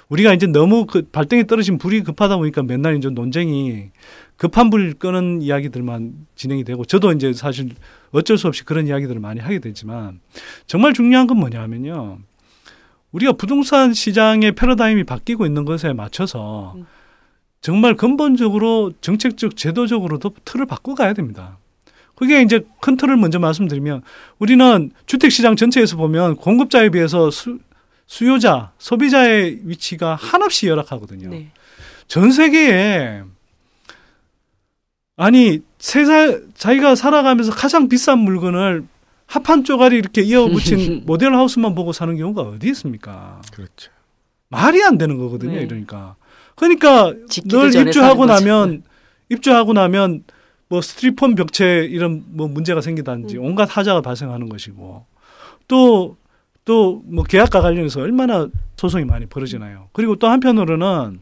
우리가 이제 너무 발등에 떨어진 불이 급하다 보니까 맨날 이제 논쟁이 급한 불 끄는 이야기들만 진행이 되고 저도 이제 사실 어쩔 수 없이 그런 이야기들을 많이 하게 되지만 정말 중요한 건 뭐냐면요. 우리가 부동산 시장의 패러다임이 바뀌고 있는 것에 맞춰서 정말 근본적으로 정책적 제도적으로도 틀을 바꿔가야 됩니다. 그게 이제 큰 틀을 먼저 말씀드리면 우리는 주택시장 전체에서 보면 공급자에 비해서 수요자, 소비자의 위치가 한없이 열악하거든요. 네. 전 세계에 자기가 살아가면서 가장 비싼 물건을 합판 쪼가리 이렇게 이어붙인 모델 하우스만 보고 사는 경우가 어디 있습니까? 그렇죠. 말이 안 되는 거거든요. 네. 그러니까 늘 입주하고 나면 뭐 스티로폼 벽체 이런 뭐 문제가 생기다든지 온갖 하자가 발생하는 것이고 또 뭐 계약과 관련해서 얼마나 소송이 많이 벌어지나요. 그리고 또 한편으로는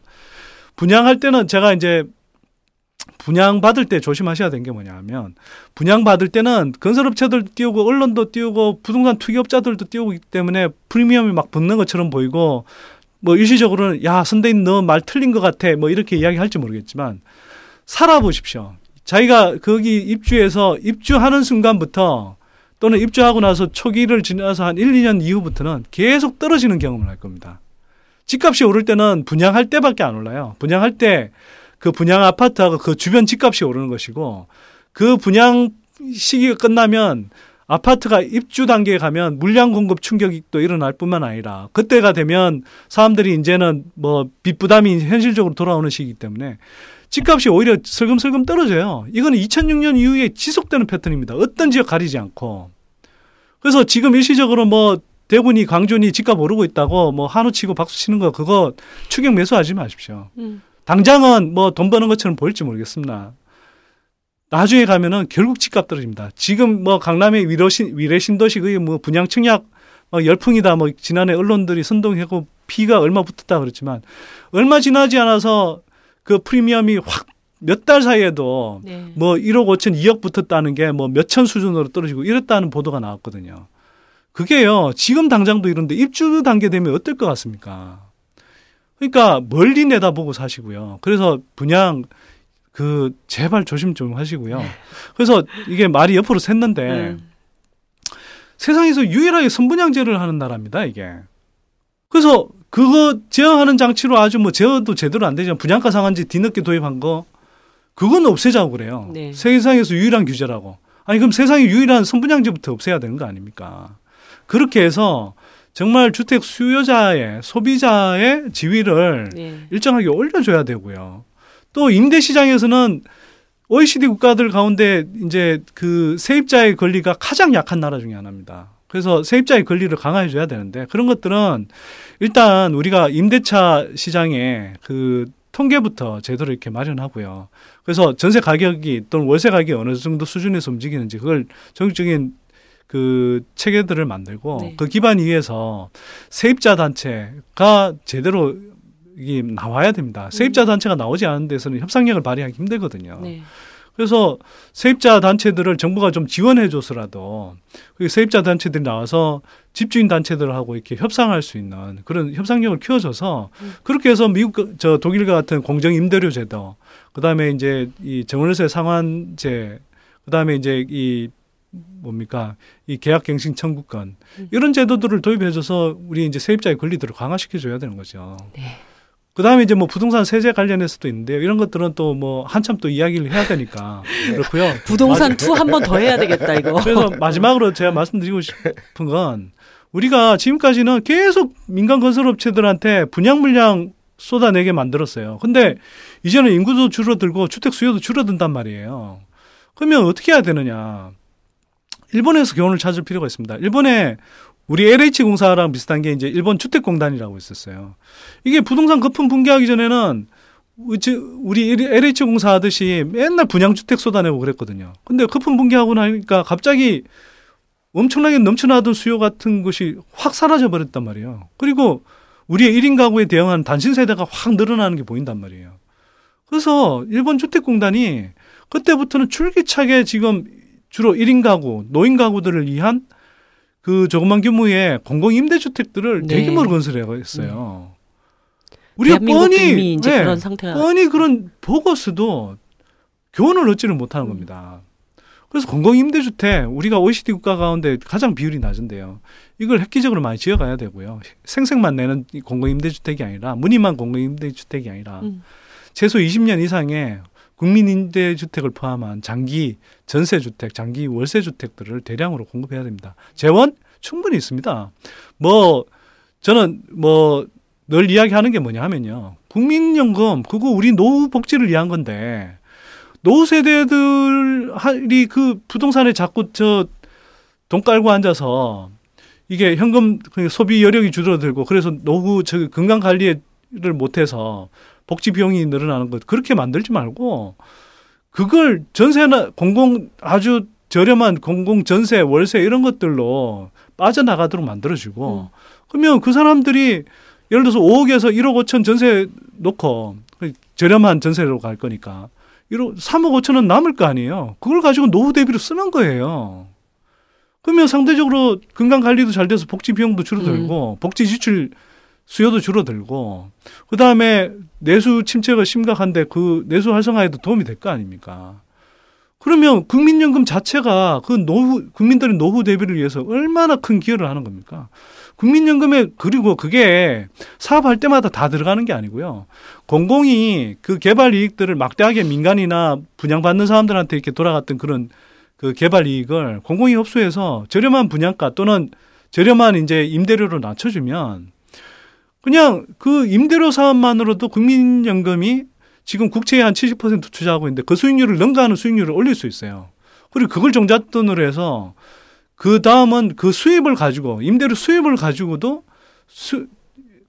분양할 때는 제가 이제 분양받을 때 조심하셔야 되는 게 뭐냐 하면 분양받을 때는 건설업체들 띄우고 언론도 띄우고 부동산 투기업자들도 띄우기 때문에 프리미엄이 막 붙는 것처럼 보이고 뭐 일시적으로는 야 선대인 너 말 틀린 것 같아 뭐 이렇게 이야기할지 모르겠지만 살아보십시오. 자기가 거기 입주하는 순간부터 또는 입주하고 나서 초기를 지나서 한 1, 2년 이후부터는 계속 떨어지는 경험을 할 겁니다. 집값이 오를 때는 분양할 때밖에 안 올라요. 분양할 때 그 분양 아파트하고 그 주변 집값이 오르는 것이고 그 분양 시기가 끝나면 아파트가 입주 단계에 가면 물량 공급 충격이 또 일어날 뿐만 아니라 그때가 되면 사람들이 이제는 뭐 빚 부담이 현실적으로 돌아오는 시기이기 때문에 집값이 오히려 슬금슬금 떨어져요. 이거는 2006년 이후에 지속되는 패턴입니다. 어떤 지역 가리지 않고. 그래서 지금 일시적으로 뭐 대구니 광주니 집값 오르고 있다고 뭐 한우 치고 박수 치는 거 그거 추격 매수하지 마십시오. 당장은 뭐 돈 버는 것처럼 보일지 모르겠습니다. 나중에 가면은 결국 집값 떨어집니다. 지금 뭐 강남의 위례 신도시의 뭐 분양 청약 막 열풍이다 뭐 지난해 언론들이 선동하고 피가 얼마 붙었다 그랬지만 얼마 지나지 않아서 그 프리미엄이 확 몇 달 사이에도 네. 뭐 1억 5천 2억 붙었다는 게 뭐 몇천 수준으로 떨어지고 이랬다는 보도가 나왔거든요. 그게요. 지금 당장도 이런데 입주 단계 되면 어떨 것 같습니까? 그러니까 멀리 내다보고 사시고요. 그래서 분양 제발 조심 좀 하시고요. 그래서 이게 말이 옆으로 샜는데 세상에서 유일하게 선분양제를 하는 나라입니다, 이게. 그래서 그거 제어하는 장치로 아주 뭐 제어도 제대로 안 되지만 분양가 상한제 뒤늦게 도입한 거 그건 없애자고 그래요. 네. 세상에서 유일한 규제라고. 아니 그럼 세상에 유일한 선분양제부터 없애야 되는 거 아닙니까? 그렇게 해서 정말 주택 수요자의 소비자의 지위를 네. 일정하게 올려줘야 되고요. 또 임대 시장에서는 OECD 국가들 가운데 이제 그 세입자의 권리가 가장 약한 나라 중에 하나입니다. 그래서 세입자의 권리를 강화해 줘야 되는데 그런 것들은 일단 우리가 임대차 시장에 그 통계부터 제대로 이렇게 마련하고요. 그래서 전세 가격이 또는 월세 가격이 어느 정도 수준에서 움직이는지 그걸 정책적인 그 체계들을 만들고 네. 그 기반 위에서 세입자 단체가 제대로 이게 나와야 됩니다. 세입자 단체가 나오지 않은 데서는 협상력을 발휘하기 힘들거든요. 네. 그래서 세입자 단체들을 정부가 좀 지원해줘서라도 세입자 단체들이 나와서 집주인 단체들하고 이렇게 협상할 수 있는 그런 협상력을 키워줘서 그렇게 해서 독일과 같은 공정 임대료 제도, 그 다음에 이제 이 정월세 상환제, 그 다음에 이제 이 계약갱신 청구권 이런 제도들을 도입해줘서 우리 이제 세입자의 권리들을 강화시켜줘야 되는 거죠. 네. 그 다음에 이제 뭐 부동산 세제 관련해서도 있는데요. 이런 것들은 또 뭐 한참 또 이야기를 해야 되니까 그렇고요. 부동산 투 한 번 더 해야 되겠다 이거. 그래서 마지막으로 제가 말씀드리고 싶은 건 우리가 지금까지는 계속 민간 건설업체들한테 분양 물량 쏟아내게 만들었어요. 근데 이제는 인구도 줄어들고 주택 수요도 줄어든단 말이에요. 그러면 어떻게 해야 되느냐. 일본에서 교훈을 찾을 필요가 있습니다. 일본에 우리 LH공사랑 비슷한 게 이제 일본 주택공단이라고 있었어요. 이게 부동산 거품 붕괴하기 전에는 우리 LH공사 하듯이 맨날 분양주택 쏟아내고 그랬거든요. 근데 거품 붕괴하고 나니까 갑자기 엄청나게 넘쳐나던 수요 같은 것이 확 사라져 버렸단 말이에요. 그리고 우리의 1인 가구에 대응하는 단신 세대가 확 늘어나는 게 보인단 말이에요. 그래서 일본 주택공단이 그때부터는 줄기차게 지금 주로 1인 가구, 노인 가구들을 위한 그 조그만 규모의 공공임대주택들을 네. 대규모로 건설하고 있어요. 우리가 뻔히 이제 그런 상태가 뻔히 그런 보고서도 교훈을 얻지를 못하는 겁니다. 그래서 공공임대주택 우리가 OECD 국가 가운데 가장 비율이 낮은데요. 이걸 획기적으로 많이 지어가야 되고요. 생색만 내는 공공임대주택이 아니라 무늬만 공공임대주택이 아니라 최소 20년 이상의 국민임대주택을 포함한 장기 전세주택, 장기 월세주택들을 대량으로 공급해야 됩니다. 재원 충분히 있습니다. 저는 늘 이야기하는 게 뭐냐 하면요. 국민연금, 그거 우리 노후 복지를 위한 건데, 노후 세대들이 그 부동산에 자꾸 돈 깔고 앉아서 이게 현금 소비 여력이 줄어들고 그래서 노후 건강 관리를 못해서 복지 비용이 늘어나는 것 그렇게 만들지 말고 그걸 전세나 아주 저렴한 공공 전세, 월세 이런 것들로 빠져나가도록 만들어주고 그러면 그 사람들이 예를 들어서 5억에서 1억 5천 전세 놓고 저렴한 전세로 갈 거니까 3억 5천은 남을 거 아니에요. 그걸 가지고 노후 대비로 쓰는 거예요. 그러면 상대적으로 건강관리도 잘 돼서 복지 비용도 줄어들고 복지 지출 수요도 줄어들고 그다음에 내수 침체가 심각한데 그 내수 활성화에도 도움이 될 거 아닙니까? 그러면 국민연금 자체가 그 국민들의 노후 대비를 위해서 얼마나 큰 기여를 하는 겁니까? 국민연금에 그리고 그게 사업할 때마다 다 들어가는 게 아니고요. 공공이 그 개발 이익들을 막대하게 민간이나 분양받는 사람들한테 이렇게 돌아갔던 그런 그 개발 이익을 공공이 흡수해서 저렴한 분양가 또는 저렴한 이제 임대료로 낮춰주면 그냥 그 임대료 사업만으로도 국민연금이 지금 국채에 한 70% 투자하고 있는데 그 수익률을 능가하는 수익률을 올릴 수 있어요. 그리고 그걸 종잣돈으로 해서 그 다음은 그 수입을 가지고 임대료 수입을 가지고도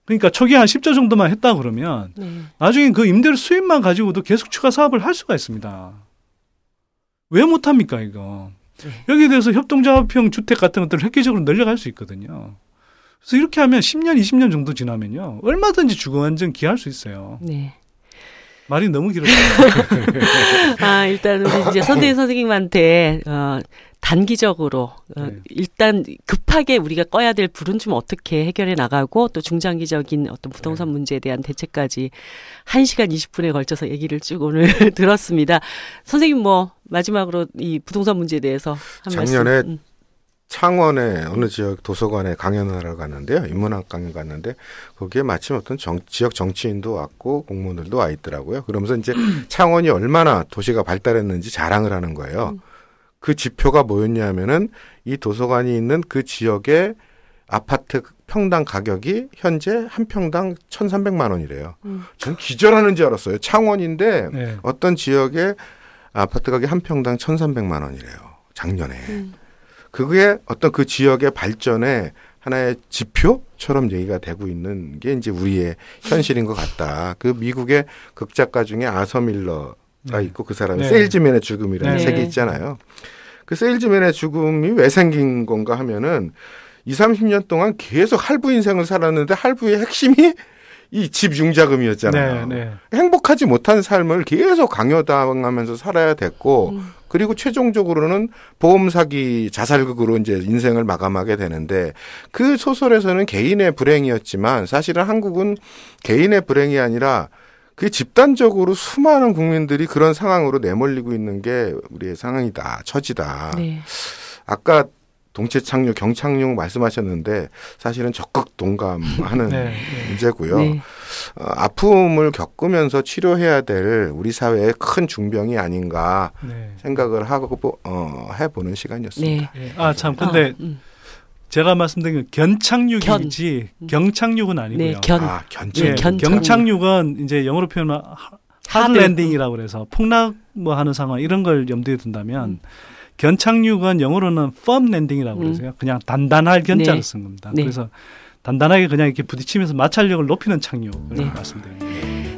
그러니까 초기에 한 10조 정도만 했다 그러면 나중에 그 임대료 수입만 가지고도 계속 추가 사업을 할 수가 있습니다. 왜 못합니까 이거. 여기에 대해서 협동조합형 주택 같은 것들을 획기적으로 늘려갈 수 있거든요. 그래서 이렇게 하면 10년, 20년 정도 지나면요. 얼마든지 주거안정 기할 수 있어요. 네. 말이 너무 길었어요. 일단 우리 이제 선대인 선생님한테 단기적으로 일단 급하게 우리가 꺼야 될 불은 좀 어떻게 해결해 나가고 또 중장기적인 어떤 부동산 문제에 대한 대책까지 1시간 20분에 걸쳐서 얘기를 쭉 오늘 들었습니다. 선생님 뭐 마지막으로 이 부동산 문제에 대해서 한 작년에 말씀. 창원의 어느 지역 도서관에 강연을 하러 갔는데요. 인문학 강연 갔는데 거기에 마침 어떤 지역 정치인도 왔고 공무원들도 와 있더라고요. 그러면서 이제 창원이 얼마나 도시가 발달했는지 자랑을 하는 거예요. 그 지표가 뭐였냐면은 이 도서관이 있는 그 지역의 아파트 평당 가격이 현재 한 평당 1,300만 원이래요. 전 기절하는 줄 알았어요. 창원인데 어떤 지역의 아파트 가격이 한 평당 1,300만 원이래요. 작년에. 그게 어떤 그 지역의 발전의 하나의 지표처럼 얘기가 되고 있는 게 이제 우리의 현실인 것 같다. 그 미국의 극작가 중에 아서 밀러가 있고 그 사람이 세일즈맨의 죽음이라는 책이 있잖아요. 그 세일즈맨의 죽음이 왜 생긴 건가 하면은 20, 30년 동안 계속 할부 인생을 살았는데 할부의 핵심이 이 집 융자금이었잖아요. 행복하지 못한 삶을 계속 강요당하면서 살아야 됐고 그리고 최종적으로는 보험 사기 자살극으로 이제 인생을 마감하게 되는데 그 소설에서는 개인의 불행이었지만 사실은 한국은 개인의 불행이 아니라 그 집단적으로 수많은 국민들이 그런 상황으로 내몰리고 있는 게 우리의 상황이다. 처지다. 아까 동체 착륙, 경착륙 말씀하셨는데 사실은 적극 동감하는 문제고요. 아픔을 겪으면서 치료해야 될 우리 사회의 큰 중병이 아닌가 생각을 하고 해보는 시간이었습니다. 참 근데 제가 말씀드린 견착륙이지 경착륙은 아니고요. 경착륙은 이제 영어로 표현하면 하드 랜딩이라고 그래서 폭락 뭐 하는 상황 이런 걸 염두에 둔다면 견착륙은 영어로는 firm landing이라고 그러세요. 그냥 단단할 견자를 쓴 겁니다. 그래서 단단하게 그냥 이렇게 부딪히면서 마찰력을 높이는 착륙을 말씀드립니다.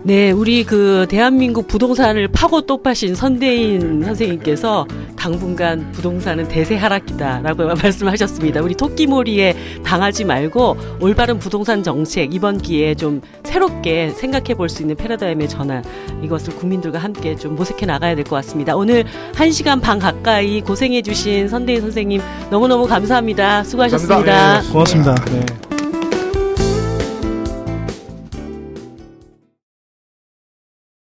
네, 우리 그 대한민국 부동산을 파고 또 파신 선대인 선생님께서 당분간 부동산은 대세 하락기다라고 말씀하셨습니다. 우리 토끼몰이에 당하지 말고 올바른 부동산 정책 이번 기회에 좀 새롭게 생각해 볼 수 있는 패러다임의 전환 이것을 국민들과 함께 좀 모색해 나가야 될 것 같습니다. 오늘 1시간 반 가까이 고생해 주신 선대인 선생님 너무너무 감사합니다. 수고하셨습니다. 고맙습니다.